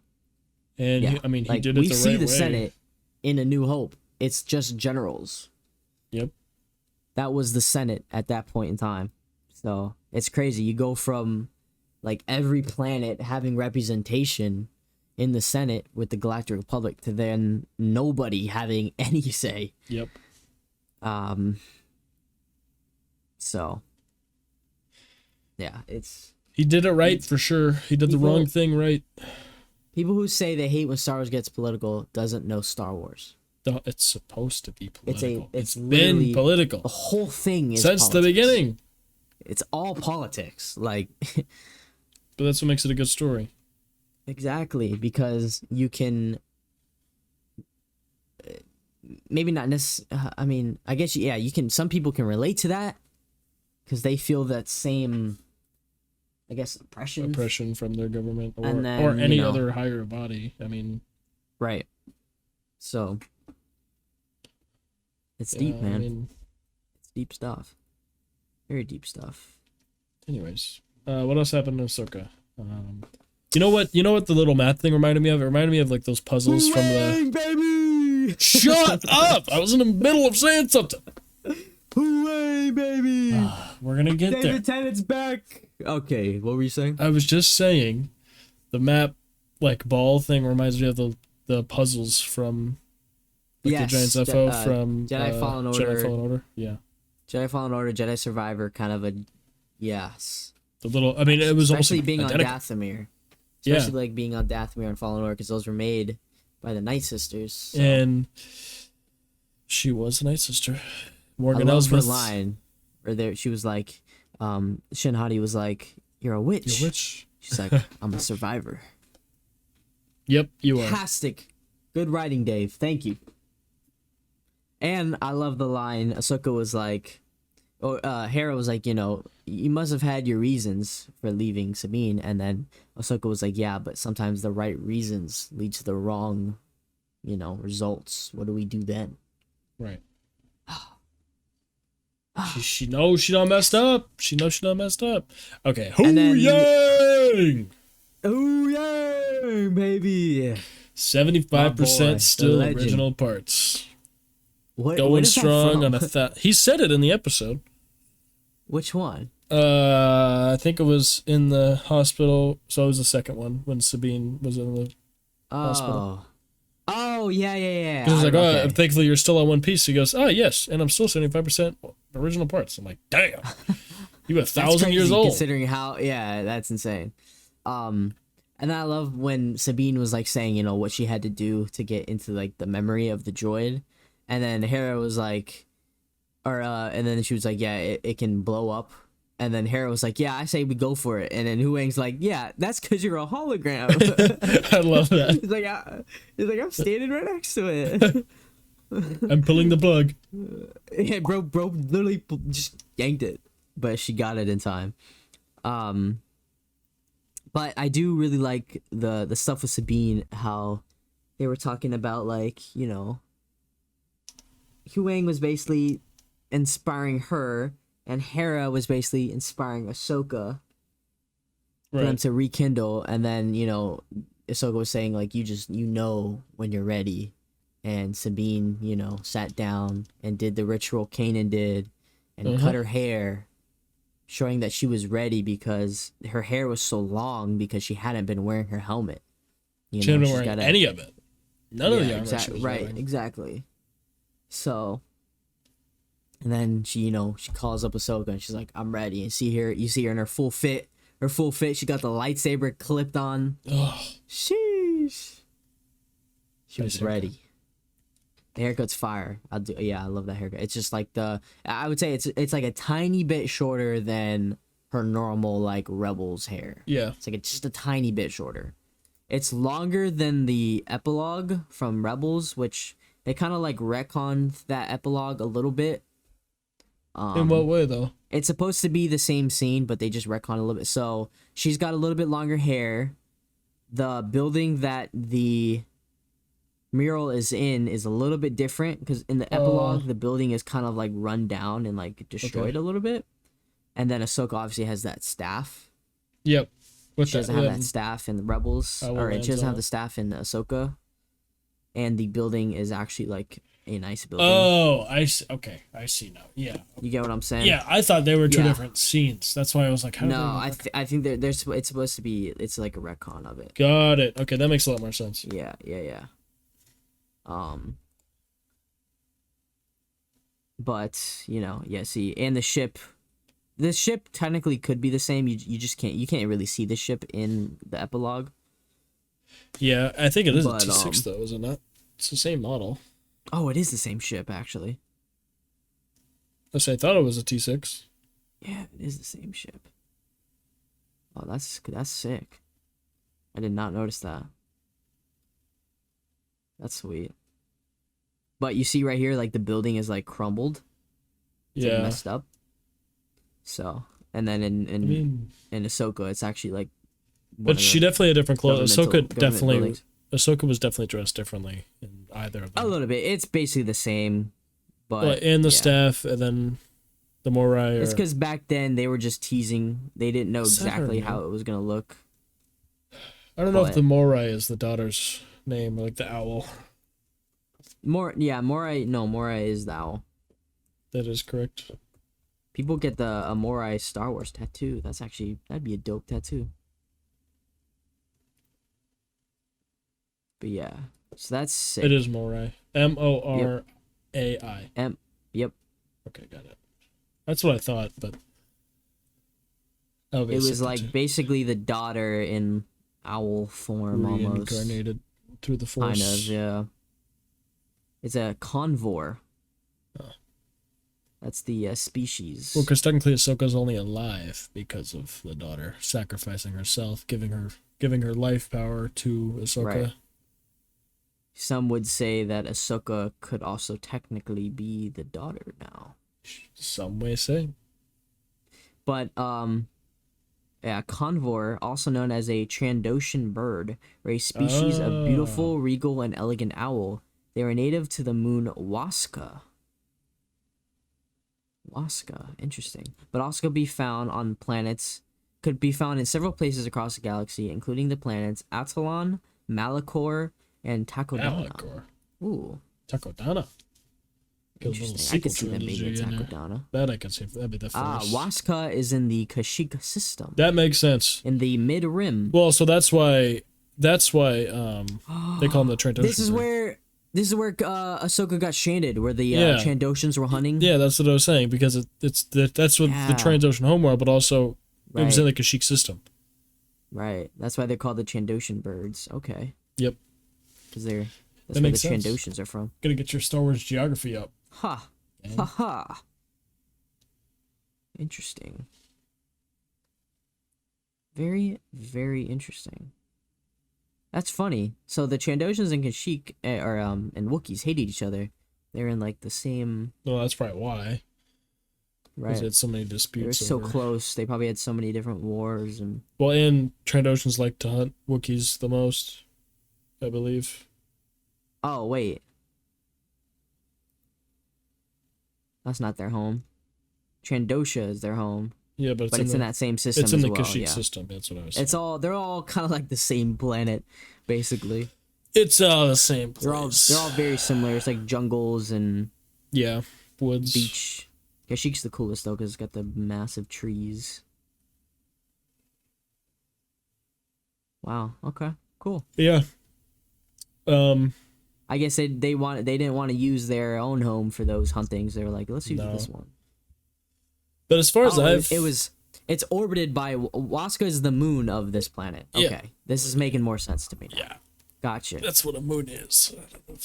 Speaker 2: and
Speaker 1: yeah.
Speaker 2: he did it the right way. We
Speaker 1: see the Senate in A New Hope. It's just generals.
Speaker 2: Yep.
Speaker 1: That was the Senate at that point in time. So it's crazy. You go from like every planet having representation in the Senate with the Galactic Republic to then nobody having any say.
Speaker 2: Yep.
Speaker 1: So yeah,
Speaker 2: he did it right for sure. He did the wrong thing right.
Speaker 1: People who say they hate when Star Wars gets political doesn't know Star Wars.
Speaker 2: It's supposed to be political.
Speaker 1: It's
Speaker 2: been political.
Speaker 1: The whole thing is
Speaker 2: since the beginning.
Speaker 1: It's all politics, like.
Speaker 2: But that's what makes it a good story.
Speaker 1: Exactly, because you can. Maybe not necessarily. I mean, I guess you can. Some people can relate to that because they feel that same. I guess oppression from their government or any other higher body. I mean. Right. So. It's deep, man. I mean, it's deep stuff. Very deep stuff.
Speaker 2: Anyways, what else happened in Ahsoka? You know what the little math thing reminded me of? It reminded me of like those puzzles from the.
Speaker 1: Baby!
Speaker 2: Shut up! I was in the middle of saying something.
Speaker 1: Hooray, baby!
Speaker 2: We're gonna get there.
Speaker 1: David Tennant's back. Okay, what were you saying?
Speaker 2: I was just saying, the map like ball thing reminds me of the puzzles from. Like the Giants FO from
Speaker 1: Jedi Fallen Order.
Speaker 2: Jedi Fallen Order, yeah.
Speaker 1: Jedi Fallen Order, Jedi Survivor, kind of a yes.
Speaker 2: The little, I mean, it was
Speaker 1: especially being identical. On Dathomir. Especially like being on Dathomir and Fallen Order, because those were made by the Night Sisters. So.
Speaker 2: And she was a Night Sister. Morgan
Speaker 1: I love
Speaker 2: Elsbeth.
Speaker 1: her line where there she was like, Shin Hati was like, "You're a witch."
Speaker 2: You're a witch.
Speaker 1: She's like, "I'm a survivor."
Speaker 2: Yep, you are.
Speaker 1: Fantastic. Good writing, Dave. Thank you. And I love the line Ahsoka was like, Hera was like, you know, you must have had your reasons for leaving Sabine. And then Ahsoka was like, yeah, but sometimes the right reasons lead to the wrong, you know, results. What do we do then?
Speaker 2: Right. she knows she done messed up. She knows she done messed up. Okay. Hoo-yang!
Speaker 1: Hoo-yang, baby!
Speaker 2: 75% still original parts. Going
Speaker 1: is that
Speaker 2: strong
Speaker 1: from?
Speaker 2: on he said it in the episode.
Speaker 1: Which one?
Speaker 2: I think it was in the hospital. So it was the second one when Sabine was in the hospital.
Speaker 1: Oh, yeah.
Speaker 2: Because he's like, oh, thankfully you're still on one piece. He goes, oh, yes, and I'm still 75% original parts. I'm like, damn, you 1,000 years old.
Speaker 1: Considering how, yeah, that's insane. And I love when Sabine was like saying, you know, what she had to do to get into like the memory of the droid, and then Hera was like, and then she was like, yeah, it can blow up. And then Hera was like, yeah, I say we go for it. And then Hu Wang's like, yeah, that's because you're a hologram.
Speaker 2: I love that.
Speaker 1: He's like, I'm standing right next to it.
Speaker 2: I'm pulling the plug.
Speaker 1: Yeah, bro literally just yanked it. But she got it in time. But I do really like the stuff with Sabine, how they were talking about, like, you know, Hu Wang was basically inspiring her, and Hera was basically inspiring Ahsoka for them to rekindle. And then, you know, Ahsoka was saying, like, you know when you're ready. And Sabine, you know, sat down and did the ritual Kanan did and cut her hair, showing that she was ready because her hair was so long because she hadn't been wearing her helmet.
Speaker 2: She hadn't been wearing any of it. None of the armor she was wearing.
Speaker 1: Exactly. So... And then she, you know, she calls up Ahsoka and she's like, I'm ready. And you see her in her full fit. She got the lightsaber clipped on.
Speaker 2: Oh.
Speaker 1: Sheesh. She was ready. The haircut's fire. I love that haircut. It's just like I would say it's like a tiny bit shorter than her normal, like, Rebels hair.
Speaker 2: Yeah.
Speaker 1: It's like just a tiny bit shorter. It's longer than the epilogue from Rebels, which they kind of like retconned that epilogue a little bit.
Speaker 2: In what way, though?
Speaker 1: It's supposed to be the same scene, but they just retcon a little bit. So she's got a little bit longer hair. The building that the mural is in is a little bit different because in the epilogue, the building is kind of like run down and like destroyed a little bit. And then Ahsoka obviously has that staff.
Speaker 2: Yep.
Speaker 1: She doesn't have that staff in the Rebels, she doesn't have the staff in Ahsoka. And the building is actually like a nice building.
Speaker 2: Oh, I see. Okay, I see now. Yeah.
Speaker 1: You get what I'm saying?
Speaker 2: Yeah, I thought they were two different scenes. That's why I was like, how
Speaker 1: no, I think it's supposed to be, it's like a retcon of it.
Speaker 2: Got it. Okay, that makes a lot more sense.
Speaker 1: Yeah. But, you know, yeah, see, and the ship technically could be the same. You can't really see the ship in the epilogue.
Speaker 2: Yeah, I think it is a T6 though, is it not? It's the same model.
Speaker 1: Oh, it is the same ship, actually.
Speaker 2: I thought it was a T6.
Speaker 1: Yeah, it is the same ship. Oh, that's sick. I did not notice that. That's sweet. But you see right here, like, the building is, like, crumbled. It's like, messed up. So, and then in Ahsoka, it's actually, like...
Speaker 2: But she definitely had different clothes. Ahsoka was definitely dressed differently in either of them.
Speaker 1: A little bit. It's basically the same, but...
Speaker 2: and the staff, and then the Morai...
Speaker 1: It's because back then, they were just teasing. They didn't know exactly how it was going to look.
Speaker 2: I don't know if the Morai is the daughter's name, or like the owl.
Speaker 1: Morai is the owl.
Speaker 2: That is correct.
Speaker 1: People get the Morai Star Wars tattoo. That'd be a dope tattoo. But yeah, so that's sick.
Speaker 2: It is Morai. M-O-R-A-I.
Speaker 1: Yep.
Speaker 2: Okay, got it. That's what I thought, but...
Speaker 1: It was like basically the daughter in owl form almost.
Speaker 2: Reincarnated through the Force.
Speaker 1: Kind of, yeah. It's a convor.
Speaker 2: Oh.
Speaker 1: That's the species.
Speaker 2: Well, because technically Ahsoka's only alive because of the daughter sacrificing herself, giving her life power to Ahsoka.
Speaker 1: Right. Some would say that Ahsoka could also technically be the daughter now.
Speaker 2: Some may say.
Speaker 1: But, convor, also known as a Trandoshan bird, are a species of beautiful, regal, and elegant owl. They are native to the moon Waska. Interesting. But also could be found in several places across the galaxy, including the planets Atalon, Malachor, and Takodana.
Speaker 2: Malachor.
Speaker 1: Ooh.
Speaker 2: Takodana. Get a little
Speaker 1: Interesting. I could see
Speaker 2: sequel
Speaker 1: them being in
Speaker 2: trilogy in there.
Speaker 1: Takodana.
Speaker 2: That I could see. That'd be the first.
Speaker 1: Waska is in the Kashyyyk system.
Speaker 2: That makes sense.
Speaker 1: In the mid rim.
Speaker 2: Well, so that's why they call them the Trandoshans.
Speaker 1: This is where Ahsoka got shanded, where the
Speaker 2: Yeah.
Speaker 1: Trandoshans were hunting.
Speaker 2: Yeah, that's what I was saying, because that's what the Trandoshan homeworld, but also it was in the Kashyyyk system.
Speaker 1: Right. That's why they're called the Trandoshan birds. Okay.
Speaker 2: Yep.
Speaker 1: Because that's
Speaker 2: That
Speaker 1: where the
Speaker 2: makes sense.
Speaker 1: Trandoshans are from.
Speaker 2: Gotta get your Star Wars geography up.
Speaker 1: Ha.
Speaker 2: Okay.
Speaker 1: Ha ha. Interesting. Very, very interesting. That's funny. So the Trandoshans and Kashyyyk and Wookiees hated each other. They're in like the same.
Speaker 2: Well, that's probably why.
Speaker 1: Right.
Speaker 2: Because they had so many
Speaker 1: They were
Speaker 2: disputes.
Speaker 1: so close. They probably had so many different wars and.
Speaker 2: Well, and Trandoshans like to hunt Wookiees the most, I believe.
Speaker 1: Oh wait. That's not their home. Trandosha is their home.
Speaker 2: Yeah, but
Speaker 1: It's in that same system.
Speaker 2: It's in
Speaker 1: as
Speaker 2: the
Speaker 1: well,
Speaker 2: Kashyyyk
Speaker 1: yeah.
Speaker 2: system. That's what I was saying.
Speaker 1: They're all kind of like the same planet, basically.
Speaker 2: It's all the same place.
Speaker 1: They're all very similar. It's like jungles and
Speaker 2: woods.
Speaker 1: beach. Kashyyyk's the coolest though, because it's got the massive trees. Wow. Okay. Cool.
Speaker 2: Yeah.
Speaker 1: I guess they didn't want to use their own home for those huntings. They were like, let's use this one.
Speaker 2: But as far as
Speaker 1: it's orbited by Waska is the moon of this planet. Okay,
Speaker 2: Yeah.
Speaker 1: this is making more sense to me now.
Speaker 2: Yeah.
Speaker 1: Gotcha.
Speaker 2: That's what a moon is. I don't know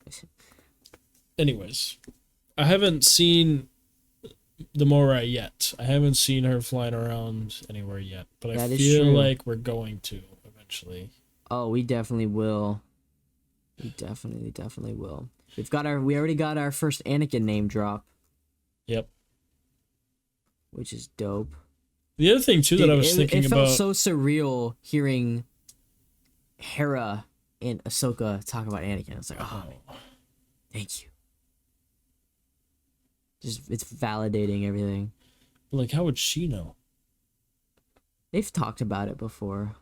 Speaker 2: if Anyways, I haven't seen the Morai yet. I haven't seen her flying around anywhere yet, but I feel like we're going to eventually.
Speaker 1: Oh, we definitely will. We definitely will. We already got our first Anakin name drop.
Speaker 2: Yep.
Speaker 1: Which is dope.
Speaker 2: The other thing too that I was thinking about.
Speaker 1: It felt so surreal hearing Hera and Ahsoka talk about Anakin. It's like, oh, thank you. Just it's validating everything.
Speaker 2: Like, how would she know?
Speaker 1: They've talked about it before,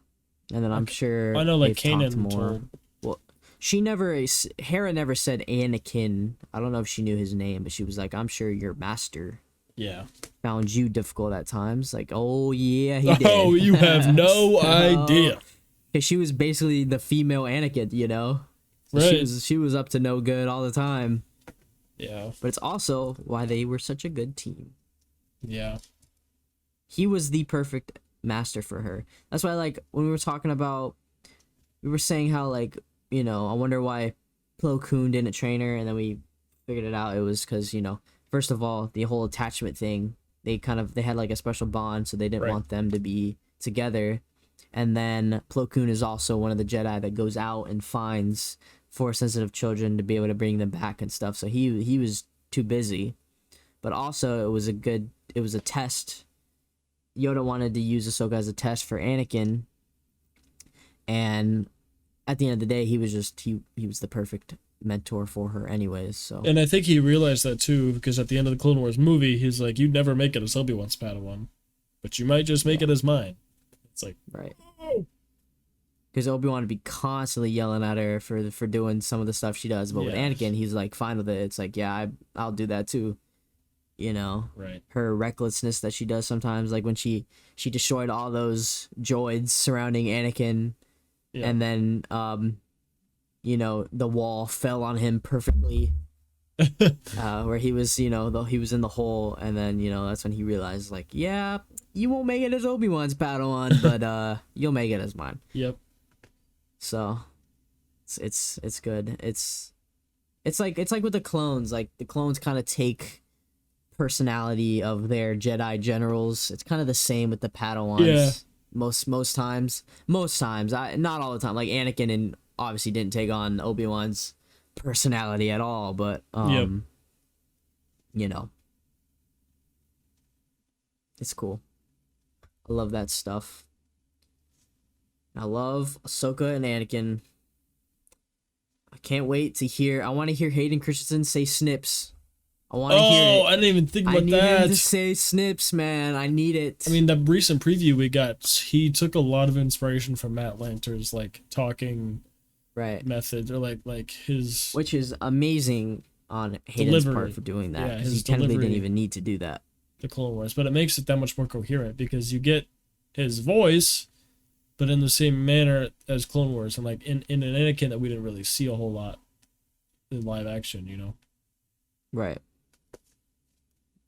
Speaker 1: and then I'm sure
Speaker 2: I know, like
Speaker 1: Kanan
Speaker 2: Kanan told.
Speaker 1: Well, Hera never said Anakin. I don't know if she knew his name, but she was like, I'm sure your master.
Speaker 2: Yeah.
Speaker 1: Found you difficult at times. Like, oh yeah, he did.
Speaker 2: Oh, you have no idea.
Speaker 1: Because she was basically the female Anakin, you know? So
Speaker 2: right.
Speaker 1: She was up to no good all the time.
Speaker 2: Yeah.
Speaker 1: But it's also why they were such a good team.
Speaker 2: Yeah.
Speaker 1: He was the perfect master for her. That's why, like, when we were talking about, we were saying how, like, you know, I wonder why Plo Koon didn't train her, and then we figured it out. It was because, you know, first of all, the whole attachment thing, they had like a special bond, so they didn't want them to be together. And then Plo Koon is also one of the Jedi that goes out and finds Force-sensitive children to be able to bring them back and stuff. So he was too busy. But also, it was a test. Yoda wanted to use Ahsoka as a test for Anakin. And at the end of the day, he was the perfect mentor for her anyways. So,
Speaker 2: and I think he realized that too, because at the end of the Clone Wars movie, he's like, you'd never make it as Obi-Wan's Padawan, but you might just make it as mine. It's like,
Speaker 1: right, because Obi-Wan would be constantly yelling at her for doing some of the stuff she does, but with Anakin, he's like fine with it. It's like, yeah, I'll do that too, you know.
Speaker 2: Right.
Speaker 1: Her recklessness that she does sometimes, like when she destroyed all those droids surrounding Anakin, and then you know, the wall fell on him perfectly, where he was, you know, he was in the hole, and then, you know, that's when he realized, like, yeah, you won't make it as Obi-Wan's Padawan, but you'll make it as mine.
Speaker 2: Yep.
Speaker 1: So, it's good. It's like with the clones. Like, the clones kind of take personality of their Jedi generals. It's kind of the same with the Padawans.
Speaker 2: Yeah.
Speaker 1: Most times, not all the time. Like Anakin and obviously didn't take on Obi-Wan's personality at all, but you know, it's cool. I love that stuff. I love Ahsoka and Anakin. I can't wait to hear. I want to hear Hayden Christensen say Snips. I want to hear it.
Speaker 2: I didn't even think about
Speaker 1: I need
Speaker 2: that.
Speaker 1: him to say Snips, man. I need it.
Speaker 2: I mean, the recent preview we got, he took a lot of inspiration from Matt Lanter's like talking method, or like his,
Speaker 1: which is amazing. on Hayden's part
Speaker 2: Delivery.
Speaker 1: for doing that.
Speaker 2: Yeah,
Speaker 1: 'Cause
Speaker 2: his
Speaker 1: he technically didn't
Speaker 2: delivery.
Speaker 1: even need to do that.
Speaker 2: The Clone Wars, but it makes it that much more coherent because you get his voice, but in the same manner as Clone Wars, and like in an Anakin that we didn't really see a whole lot in live action, you know.
Speaker 1: Right.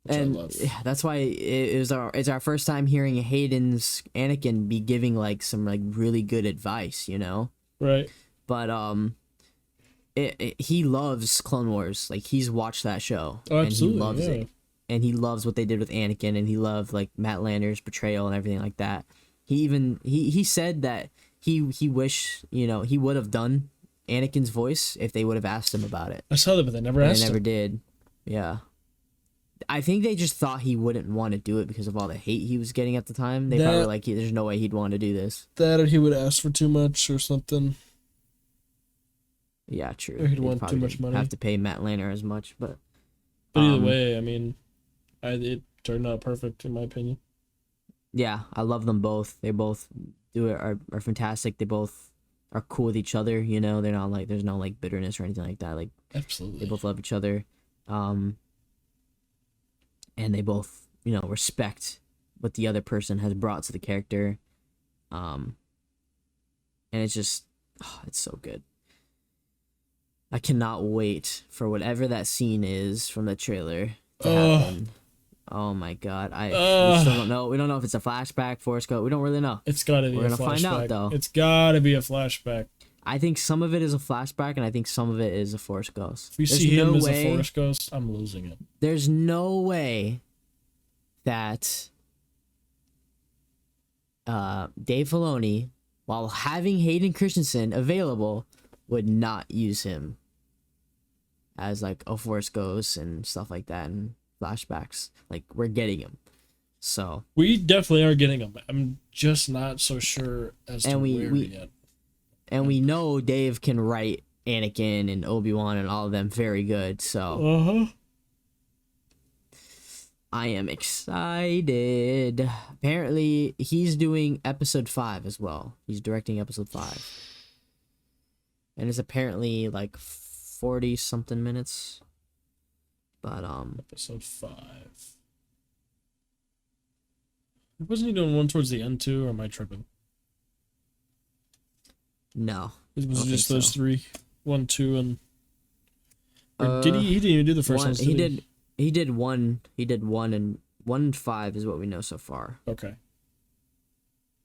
Speaker 2: Which I
Speaker 1: And
Speaker 2: love.
Speaker 1: yeah, that's why it's our first time hearing Hayden's Anakin be giving like some like really good advice, you know.
Speaker 2: Right.
Speaker 1: But he loves Clone Wars. Like he's watched that show
Speaker 2: Oh,
Speaker 1: and
Speaker 2: absolutely.
Speaker 1: he loves
Speaker 2: Yeah.
Speaker 1: it. And he loves what they did with Anakin, and he loved like Matt Lanner's portrayal and everything like that. He even he said that he wish, you know, he would have done Anakin's voice if they would have asked him about it.
Speaker 2: I saw that, but they never
Speaker 1: And
Speaker 2: asked
Speaker 1: they never
Speaker 2: him.
Speaker 1: did. Yeah. I think they just thought he wouldn't want to do it because of all the hate he was getting at the time. They probably were like, there's no way he'd want to do this.
Speaker 2: That or he would ask for too much or something.
Speaker 1: Yeah, true.
Speaker 2: Or he'd
Speaker 1: They
Speaker 2: want
Speaker 1: probably
Speaker 2: too much
Speaker 1: didn't
Speaker 2: money.
Speaker 1: have to pay Matt Lanner as much, but
Speaker 2: Either way, I mean, it turned out perfect in my opinion.
Speaker 1: yeah, I love them both. They both are fantastic. They both are cool with each other. You know, they're not like there's no like bitterness or anything like that. Like
Speaker 2: Absolutely.
Speaker 1: they both love each other, and they both respect what the other person has brought to the character, and it's just it's so good. I cannot wait for whatever that scene is from the trailer to happen. Oh my god! We still don't know. We don't know if it's a flashback, Force Ghost. We don't really know.
Speaker 2: It's gotta be.
Speaker 1: We're gonna
Speaker 2: flashback.
Speaker 1: find out though.
Speaker 2: It's gotta be a flashback.
Speaker 1: I think some of it is a flashback, and I think some of it is a Force Ghost.
Speaker 2: If we see him as a Force Ghost, I'm losing it.
Speaker 1: There's no way that Dave Filoni, while having Hayden Christensen available, would not use him as like a Force Ghost and stuff like that and flashbacks. Like we're getting him. So
Speaker 2: we definitely are getting him. I'm just not so sure as to where yet.
Speaker 1: And we know Dave can write Anakin and Obi-Wan and all of them very good. So I am excited. Apparently, he's doing episode 5 as well. He's directing episode 5. And it's apparently like 40 something minutes. But
Speaker 2: episode 5. Wasn't he doing one towards the end too, or am I tripping?
Speaker 1: No.
Speaker 2: It was just those three. 1, 2, and did he didn't even do the first one.
Speaker 1: He did one and 1 and 5 is what we know so far.
Speaker 2: Okay.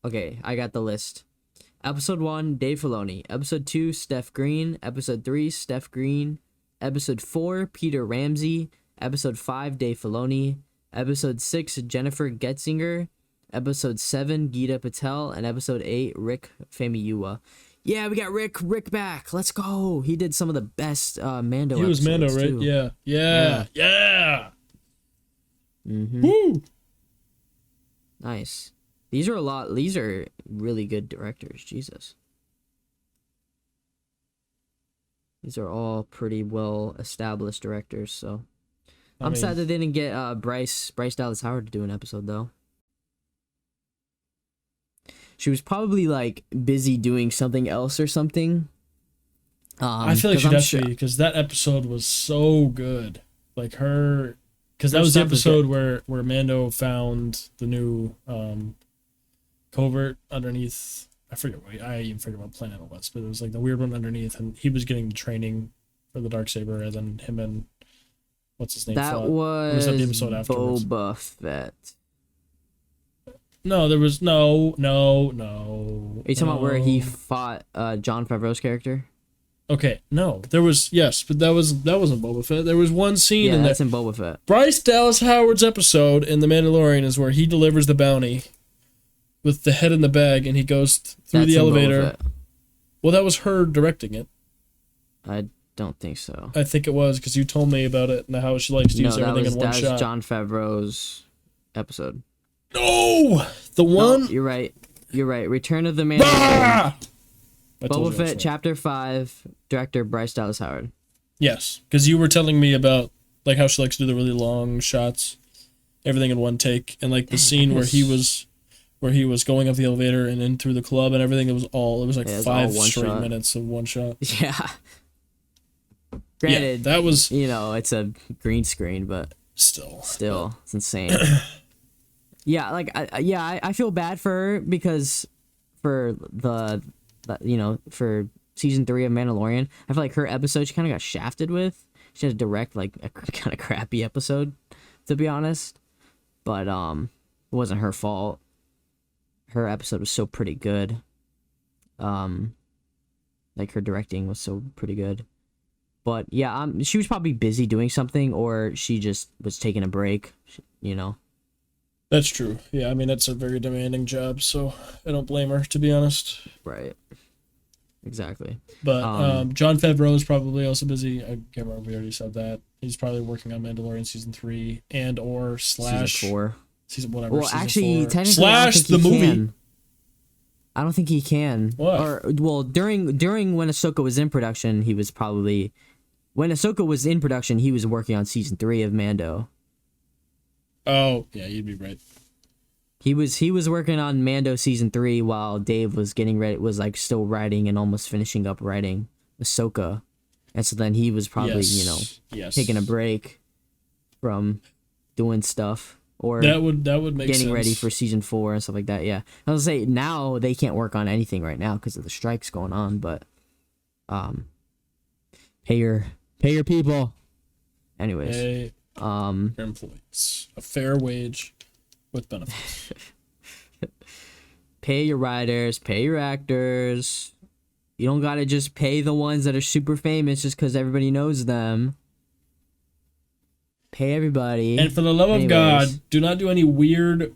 Speaker 1: Okay, I got the list. Episode 1, Dave Filoni. Episode 2, Steph Green. Episode 3, Steph Green. Episode 4, Peter Ramsey. Episode 5, Dave Filoni. Episode 6, Jennifer Getzinger. Episode 7, Geeta Patel. And episode 8, Rick Famuyiwa. Yeah, we got Rick back. Let's go. He did some of the best Mando episodes.
Speaker 2: He was Mando, right?
Speaker 1: Too.
Speaker 2: Yeah.
Speaker 1: Mm-hmm.
Speaker 2: Woo!
Speaker 1: Nice. These are really good directors. Jesus. These are all pretty well established directors, so I'm sad they didn't get Bryce Dallas Howard to do an episode though. She was probably like busy doing something else or something.
Speaker 2: I feel like she'd have to be, because that episode was so good. Like her, because that was the episode where Mando found the new covert underneath. I even forget what planet it was, but it was like the weird one underneath, and he was getting the training for the Darksaber, and then him and what's his name?
Speaker 1: That was
Speaker 2: the episode afterwards?
Speaker 1: Boba Fett.
Speaker 2: No, there was no.
Speaker 1: Are you talking about where he fought Jon Favreau's character?
Speaker 2: Okay, no, there was, yes, but that wasn't Boba Fett. There was one scene in
Speaker 1: that's in Boba Fett.
Speaker 2: Bryce Dallas Howard's episode in The Mandalorian is where he delivers the bounty with the head in the bag, and he goes through the elevator. Well, that was her directing it.
Speaker 1: I don't think so.
Speaker 2: I think it was, because you told me about it and how she likes to use everything in one shot.
Speaker 1: That was Jon Favreau's episode.
Speaker 2: No! The one?
Speaker 1: No, you're right. Return of the Mandalorian. Boba Fett, Chapter 5, director Bryce Dallas Howard.
Speaker 2: Yes, because you were telling me about like how she likes to do the really long shots, everything in one take, and like the scene where he was going up the elevator and in through the club and everything. It was like 5 straight minutes of one shot.
Speaker 1: Yeah. Granted,
Speaker 2: that was
Speaker 1: it's a green screen, but
Speaker 2: still,
Speaker 1: it's insane. Yeah, like I feel bad for her because for for season 3 of Mandalorian, I feel like her episode she kind of got shafted with. She had to direct like a kind of crappy episode, to be honest. But it wasn't her fault. Her episode was so pretty good. Like her directing was so pretty good. But yeah, she was probably busy doing something, or she just was taking a break.
Speaker 2: That's true. Yeah, I mean it's a very demanding job, so I don't blame her, to be honest.
Speaker 1: Right. Exactly.
Speaker 2: But Jon Favreau is probably also busy. I can't remember if we already said that. He's probably working on Mandalorian season 3 and or slash
Speaker 1: season 4.
Speaker 2: Season whatever.
Speaker 1: Well,
Speaker 2: season
Speaker 1: actually,
Speaker 2: 4.
Speaker 1: technically,
Speaker 2: slash the movie.
Speaker 1: Can. I don't think he can.
Speaker 2: What?
Speaker 1: Or during when Ahsoka was in production, he was probably when Ahsoka was in production, he was working on season 3 of Mando.
Speaker 2: Oh yeah, you'd be right.
Speaker 1: He was working on Mando season 3 while Dave was getting ready, was like still writing and almost finishing up writing Ahsoka, and so then he was probably taking a break from doing stuff, or
Speaker 2: that would make
Speaker 1: getting
Speaker 2: sense.
Speaker 1: ready for season 4 and stuff like that. Yeah, I was gonna say now they can't work on anything right now because of the strikes going on, but pay your people. Anyways,
Speaker 2: pay your employees a fair wage with benefits.
Speaker 1: Pay your writers, pay your actors. You don't gotta just pay the ones that are super famous just because everybody knows them. Pay everybody.
Speaker 2: And for the love of God, do not do any weird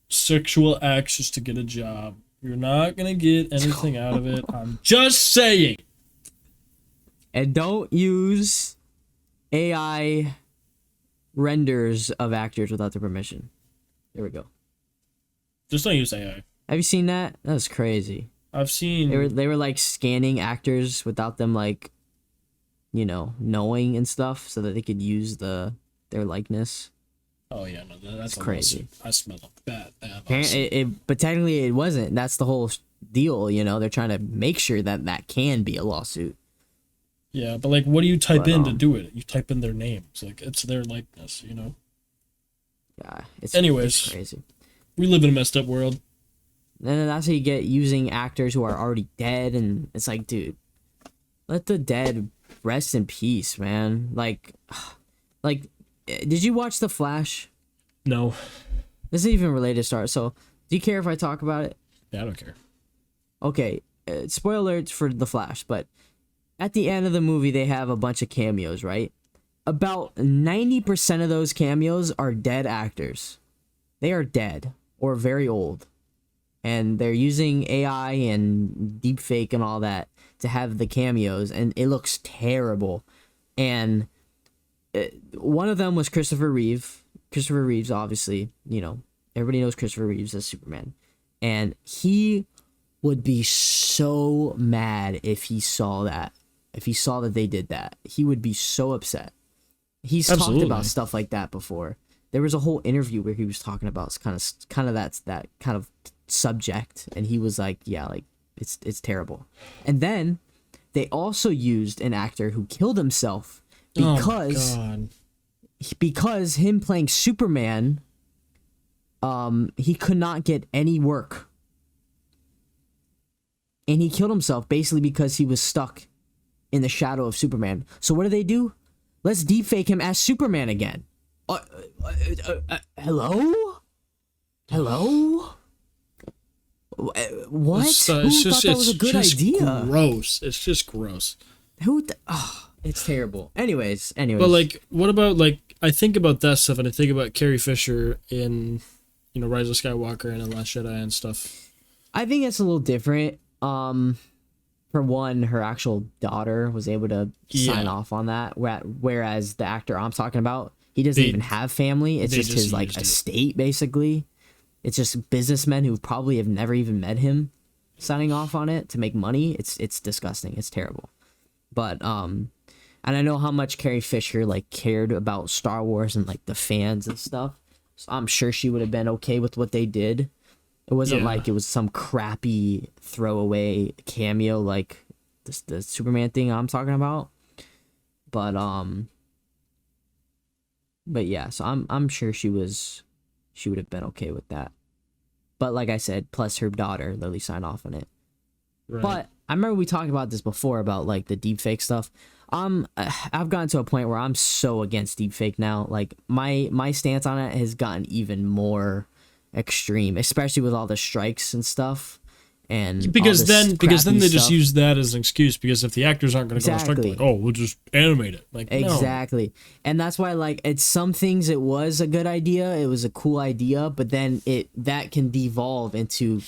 Speaker 2: sexual acts just to get a job. You're not gonna get anything out of it. I'm just saying.
Speaker 1: And don't use AI renders of actors without their permission. There we go.
Speaker 2: Just don't use AI.
Speaker 1: Have you seen that? That was crazy.
Speaker 2: I've seen
Speaker 1: they were like scanning actors without them like knowing and stuff so that they could use their likeness.
Speaker 2: Oh yeah, no, that's
Speaker 1: crazy.
Speaker 2: I smell bad.
Speaker 1: But technically it wasn't. That's the whole deal, they're trying to make sure that can be a lawsuit.
Speaker 2: Yeah, but like what do you type in to do it? You type in their names. Like it's their likeness,
Speaker 1: Yeah,
Speaker 2: anyways,
Speaker 1: it's crazy.
Speaker 2: We live in a messed up world.
Speaker 1: And then that's how you get using actors who are already dead, and it's like, dude, let the dead rest in peace, man. Like, did you watch The Flash?
Speaker 2: No.
Speaker 1: This isn't even related to Star. So, do you care if I talk about it?
Speaker 2: Yeah, I don't care.
Speaker 1: Okay, spoiler alerts for The Flash, but at the end of the movie, they have a bunch of cameos, right? About 90% of those cameos are dead actors. They are dead or very old. And they're using AI and deepfake and all that to have the cameos, and it looks terrible. And one of them was Christopher Reeve. Christopher Reeves, obviously, everybody knows Christopher Reeves as Superman. And he would be so mad if he saw that. If he saw that they did that, he would be so upset. He's talked about stuff like that before. There was a whole interview where he was talking about kind of that kind of subject, and he was like, yeah, like it's terrible. And then they also used an actor who killed himself because him playing Superman, he could not get any work, and he killed himself basically because he was stuck in the shadow of Superman. So what do? Let's deepfake him as Superman again. Hello? What? Who thought that was a good idea?
Speaker 2: Gross. It's just gross.
Speaker 1: It's terrible. Anyways.
Speaker 2: But like, what about I think about that stuff, and I think about Carrie Fisher in, Rise of Skywalker and The Last Jedi and stuff.
Speaker 1: I think it's a little different. For one, her actual daughter was able to sign off on that, whereas the actor I'm talking about, he doesn't even have family. It's just his estate, basically. It's just businessmen who probably have never even met him signing off on it to make money. It's disgusting. It's terrible. But and I know how much Carrie Fisher cared about Star Wars and the fans and stuff. So I'm sure she would have been okay with what they did. It wasn't like it was some crappy throwaway cameo like the Superman thing I'm talking about. But yeah, so I'm sure she would have been okay with that. But like I said, plus her daughter Lily signed off on it. Right. But I remember we talked about this before about like the deepfake stuff. I've gotten to a point where I'm so against deepfake now. Like my stance on it has gotten even more extreme, especially with all the strikes and stuff. And
Speaker 2: because then they just use that as an excuse, because if the actors aren't going to go on strike, like, oh, we'll just animate it. Like,
Speaker 1: exactly. No. And that's why, like, it's some things it was a good idea, it was a cool idea, but then that can devolve into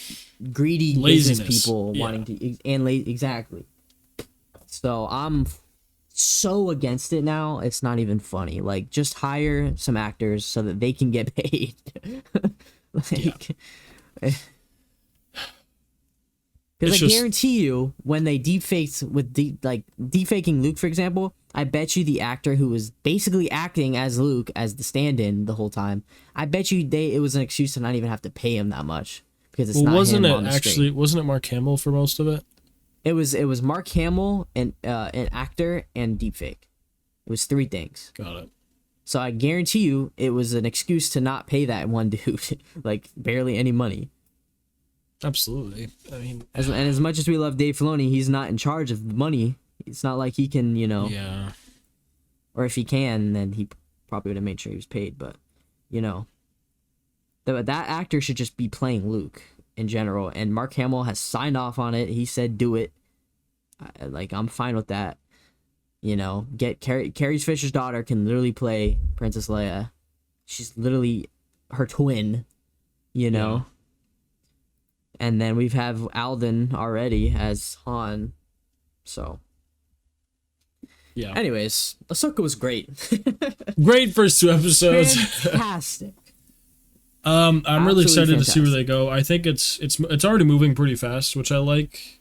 Speaker 1: greedy laziness. Business people wanting to exactly. So I'm so against it now, it's not even funny. Like, just hire some actors so that they can get paid. Because I guarantee you, when they deepfaked deepfaking Luke, for example, I bet you the actor who was basically acting as Luke, as the stand-in the whole time, I bet you it was an excuse to not even have to pay him that much, because it's not him on the screen.
Speaker 2: Wasn't it Mark Hamill for most of it?
Speaker 1: It was Mark Hamill and an actor and deepfake. It was 3 things.
Speaker 2: Got it.
Speaker 1: So I guarantee you, it was an excuse to not pay that one dude like barely any money.
Speaker 2: Absolutely. I mean,
Speaker 1: as much as we love Dave Filoni, he's not in charge of the money. It's not like he can,
Speaker 2: Yeah.
Speaker 1: Or if he can, then he probably would have made sure he was paid. But, that actor should just be playing Luke in general. And Mark Hamill has signed off on it. He said, do it. I'm fine with that. Get Carrie Fisher's daughter can literally play Princess Leia. She's literally her twin. Yeah. And then we have Alden already as Han. So.
Speaker 2: Yeah.
Speaker 1: Anyways, Ahsoka was great.
Speaker 2: Great first 2 episodes.
Speaker 1: Fantastic.
Speaker 2: I'm really excited to see where they go. I think it's already moving pretty fast, which I like.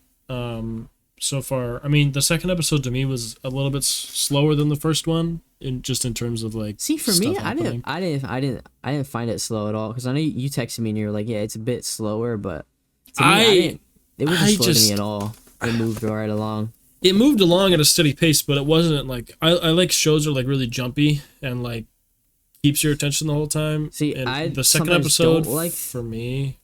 Speaker 2: So far, I mean, the second episode to me was a little bit slower than the first one, in terms of like.
Speaker 1: See, for me, I didn't find it slow at all, because I know you texted me and you were like, yeah, it's a bit slower, but. It wasn't slow to me at all. It moved right along.
Speaker 2: It moved along at a steady pace, but it wasn't like I like shows that are like really jumpy and like keeps your attention the whole time.
Speaker 1: See,
Speaker 2: and the second episode for me.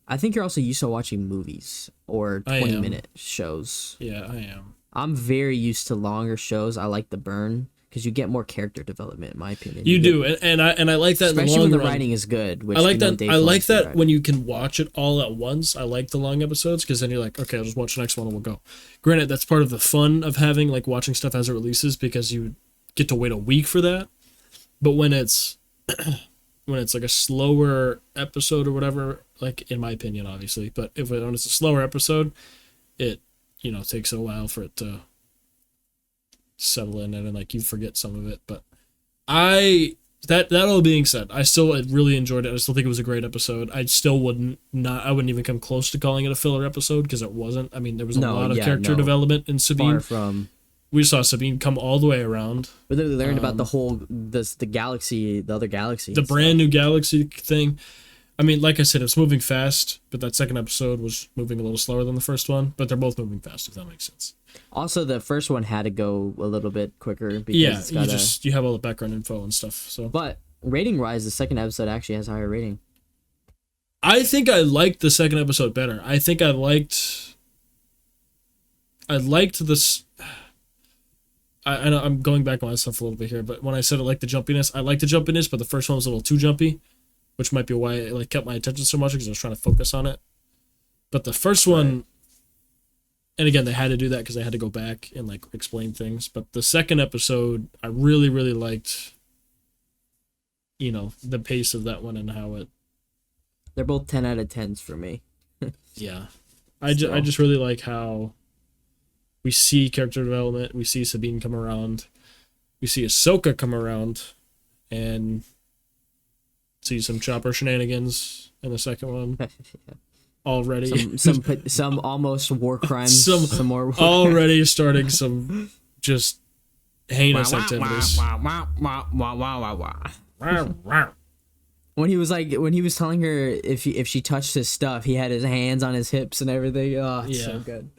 Speaker 1: I think you're also used to watching movies or 20-minute shows.
Speaker 2: Yeah, I am.
Speaker 1: I'm very used to longer shows. I like the burn, because you get more character development, in my opinion.
Speaker 2: You do, and I like that.
Speaker 1: Especially
Speaker 2: in the long
Speaker 1: when the
Speaker 2: run.
Speaker 1: writing is good. Which
Speaker 2: I like that. I like that when you can watch it all at once. I like the long episodes, because then you're like, okay, I'll just watch the next one and we'll go. Granted, that's part of the fun of having like watching stuff as it releases, because you get to wait a week for that. But when it's like a slower episode or whatever, like in my opinion, obviously, but when it's a slower episode, it takes a while for it to settle in, and like you forget some of it. But that all being said, I really enjoyed it. I still think it was a great episode. I wouldn't even come close to calling it a filler episode, because it wasn't. I mean, there was a lot of character development in Sabine.
Speaker 1: Far from.
Speaker 2: We saw Sabine come all the way around.
Speaker 1: We literally learned about the galaxy, the other galaxy.
Speaker 2: The brand new galaxy thing. I mean, like I said, it's moving fast, but that second episode was moving a little slower than the first one, but they're both moving fast, if that makes sense.
Speaker 1: Also, the first one had to go a little bit quicker, because
Speaker 2: you have all the background info and stuff. So,
Speaker 1: but rating-wise, the second episode actually has a higher rating.
Speaker 2: I think I liked the second episode better. I think I liked this. I know I'm going back on myself a little bit here, but when I said I liked the jumpiness, but the first one was a little too jumpy, which might be why it kept my attention so much, because I was trying to focus on it. But the first one, and again, they had to do that because they had to go back and explain things. But the second episode, I really, really liked, the pace of that one and how it.
Speaker 1: They're both 10 out of 10s for me.
Speaker 2: Yeah, I just really like how we see character development. We see Sabine come around. We see Ahsoka come around, and see some chopper shenanigans in the second one. Already,
Speaker 1: some almost war crimes.
Speaker 2: Some
Speaker 1: more
Speaker 2: already starting some just heinous activities.
Speaker 1: When he was telling her if she touched his stuff, he had his hands on his hips and everything. Oh, it's so good.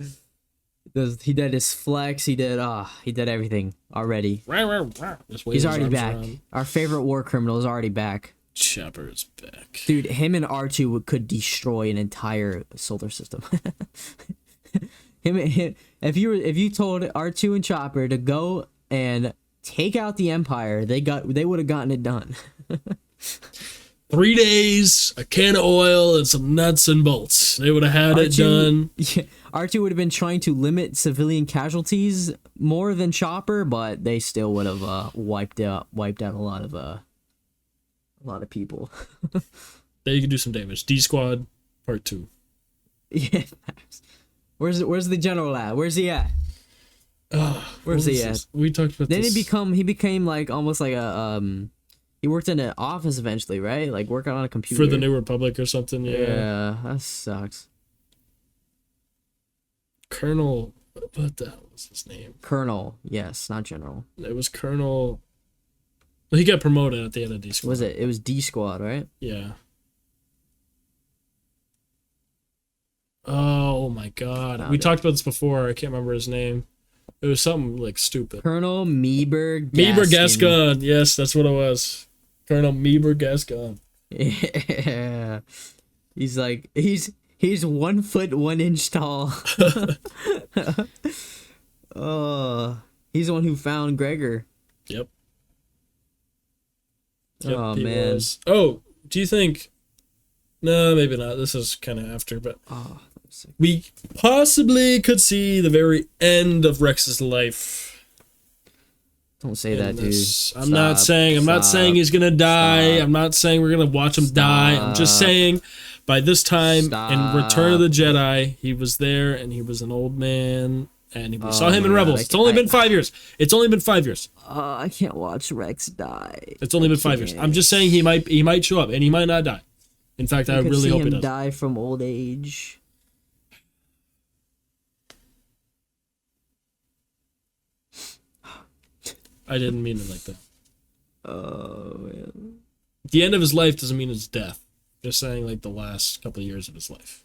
Speaker 1: He did his flex. He did everything already. He's already back.
Speaker 2: Around.
Speaker 1: Our favorite war criminal is already back.
Speaker 2: Chopper is back.
Speaker 1: Dude, him and R2 could destroy an entire solar system. him, if you told R2 and Chopper to go and take out the Empire, they would have gotten it done.
Speaker 2: 3 days, a can of oil, and some nuts and bolts. They would have had it done.
Speaker 1: Yeah, R2 would have been trying to limit civilian casualties more than Chopper, but they still would have wiped out a lot of people.
Speaker 2: They could do some damage. D Squad, Part 2.
Speaker 1: Yeah. Where's the general at? Where's he at? Where's he at?
Speaker 2: We talked about
Speaker 1: then
Speaker 2: this.
Speaker 1: He became like almost like a he worked in an office eventually, right? Like working on a computer.
Speaker 2: For the New Republic or something, yeah.
Speaker 1: Yeah, that sucks.
Speaker 2: Colonel, what the hell was his name?
Speaker 1: Colonel, yes, not General.
Speaker 2: It was Colonel. Well, he got promoted at the end of D Squad.
Speaker 1: Was it? It was D Squad, right?
Speaker 2: Yeah. Oh my god. We talked about this before. I can't remember his name. It was something like stupid.
Speaker 1: Colonel Meeber Gaskin.
Speaker 2: Meeber Gascon. Yes, that's what it was. Colonel Meeber Gascon.
Speaker 1: Yeah. He's 1 foot 1 inch tall. Oh, he's the one who found Gregor.
Speaker 2: Yep.
Speaker 1: Oh man.
Speaker 2: Was. Oh, do you think? No, maybe not. This is kind of after, but we possibly could see the very end of Rex's life.
Speaker 1: Don't say that, dude.
Speaker 2: I'm not saying he's gonna die. I'm not saying we're gonna watch him die. I'm just saying, by this time in Return of the Jedi, he was there and he was an old man, and we saw him in Rebels. It's only been 5 years. It's only been 5 years.
Speaker 1: I can't watch Rex die.
Speaker 2: It's only been 5 years. I'm just saying he might show up and he might not die. In fact, I really hope he does.
Speaker 1: Die from old age.
Speaker 2: I didn't mean it like that.
Speaker 1: Oh man.
Speaker 2: The end of his life doesn't mean his death. Just saying, like, the last couple of years of his life.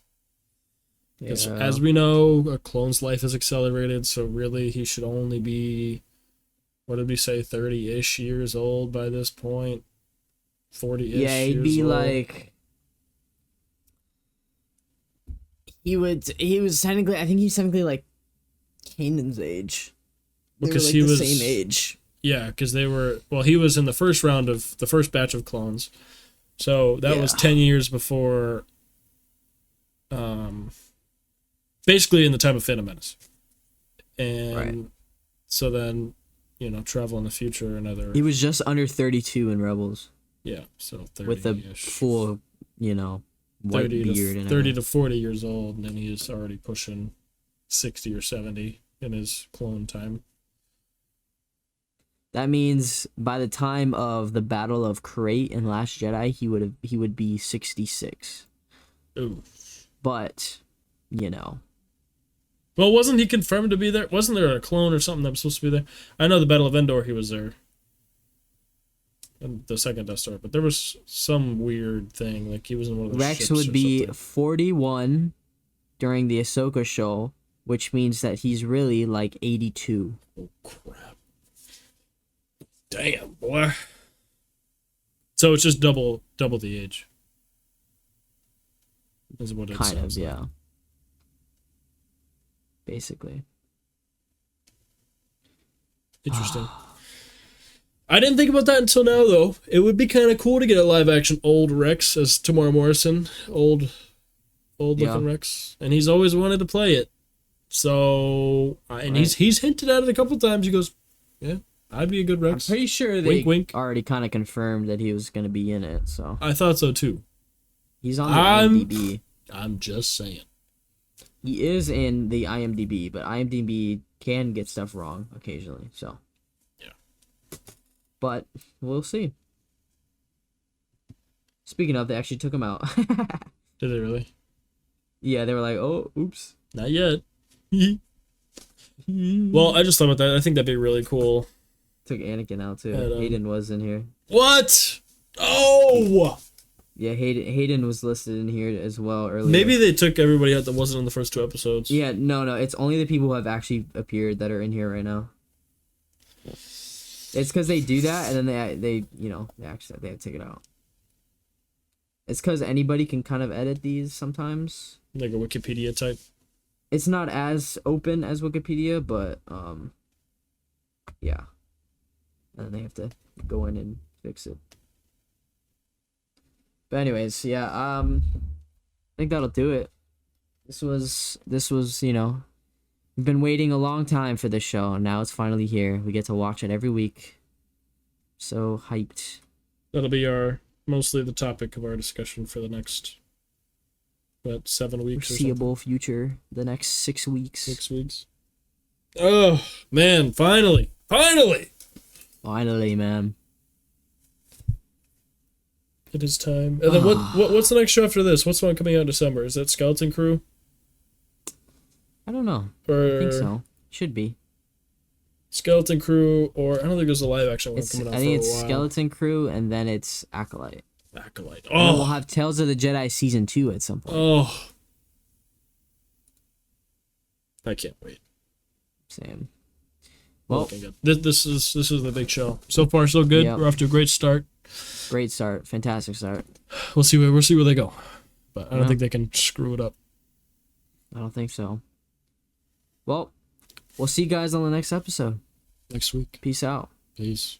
Speaker 2: Because as we know, a clone's life is accelerated, so really he should only be, what did we say, 30-ish years old by this point? 40-ish years old.
Speaker 1: Yeah, he'd be like... He was technically, I think he's technically like Kanan's age.
Speaker 2: Because
Speaker 1: like
Speaker 2: he was
Speaker 1: the same age.
Speaker 2: Yeah, because he was in the first round of the first batch of clones. So that was 10 years before, basically in the time of Phantom Menace. And so then, travel in the future another.
Speaker 1: He was just under 32 in Rebels.
Speaker 2: Yeah, so 30
Speaker 1: with a full, white
Speaker 2: 30
Speaker 1: beard.
Speaker 2: 30 to 40 years old, and then he is already pushing 60 or 70 in his clone time.
Speaker 1: That means by the time of the Battle of Krayt and Last Jedi, he would be 66.
Speaker 2: Ooh.
Speaker 1: But,
Speaker 2: Well, wasn't he confirmed to be there? Wasn't there a clone or something that was supposed to be there? I know the Battle of Endor, he was there. And the second Death Star, but there was some weird thing, like he was in one of the
Speaker 1: Rex
Speaker 2: ships
Speaker 1: would be
Speaker 2: something.
Speaker 1: 41 during the Ahsoka show, which means that he's really like 82.
Speaker 2: Oh, crap. Damn, boy. So it's just double the age. Is what it
Speaker 1: kind of,
Speaker 2: like.
Speaker 1: yeah. Basically.
Speaker 2: Interesting. I didn't think about that until now, though. It would be kind of cool to get a live-action old Rex as Tamar Morrison, old looking Rex, and he's always wanted to play it. So, and he's hinted at it a couple times. He goes, "Yeah, I'd be a good Rex."
Speaker 1: I'm pretty sure they
Speaker 2: wink, wink.
Speaker 1: already kind of confirmed that he was going to be in it. So
Speaker 2: I thought so too.
Speaker 1: He's on the IMDb.
Speaker 2: I'm just saying.
Speaker 1: He is in the IMDb, but IMDb can get stuff wrong occasionally. So. But we'll see. Speaking of, they actually took him out.
Speaker 2: Did they really?
Speaker 1: Yeah, they were like, "Oh, oops."
Speaker 2: Not yet. Well, I just thought about that. I think that'd be really cool.
Speaker 1: Took Anakin out too. Hayden was in here.
Speaker 2: What? Oh!
Speaker 1: Yeah, Hayden was listed in here as well earlier.
Speaker 2: Maybe they took everybody out that wasn't in the first 2 episodes.
Speaker 1: Yeah, no, it's only the people who have actually appeared that are in here right now. It's because they do that, and then they have to take it out. It's because anybody can kind of edit these sometimes.
Speaker 2: Like a Wikipedia type.
Speaker 1: It's not as open as Wikipedia, but yeah. And then they have to go in and fix it. But anyways, yeah, I think that'll do it. This was we've been waiting a long time for this show, and now it's finally here. We get to watch it every week. So hyped.
Speaker 2: That'll be mostly the topic of our discussion for the next 7 weeks
Speaker 1: foreseeable future, the next 6 weeks.
Speaker 2: 6 weeks. Oh man, finally,
Speaker 1: man.
Speaker 2: It is time. And then what's the next show after this? What's the one coming out in December? Is that Skeleton Crew?
Speaker 1: I don't know.
Speaker 2: Or
Speaker 1: I think so. Should be.
Speaker 2: Skeleton Crew, or I don't think there's a live action one coming out.
Speaker 1: I think it's Skeleton Crew, and then it's Acolyte.
Speaker 2: Acolyte.
Speaker 1: Oh. And we'll have Tales of the Jedi Season 2 at some point.
Speaker 2: Oh. I can't wait.
Speaker 1: Same. Well,
Speaker 2: this is the big show. So far, so good. Yep. We're off to a great start.
Speaker 1: Great start. Fantastic start.
Speaker 2: We'll see where they go. But I don't think they can screw it up.
Speaker 1: I don't think so. Well, we'll see you guys on the next episode.
Speaker 2: Next week.
Speaker 1: Peace out.
Speaker 2: Peace.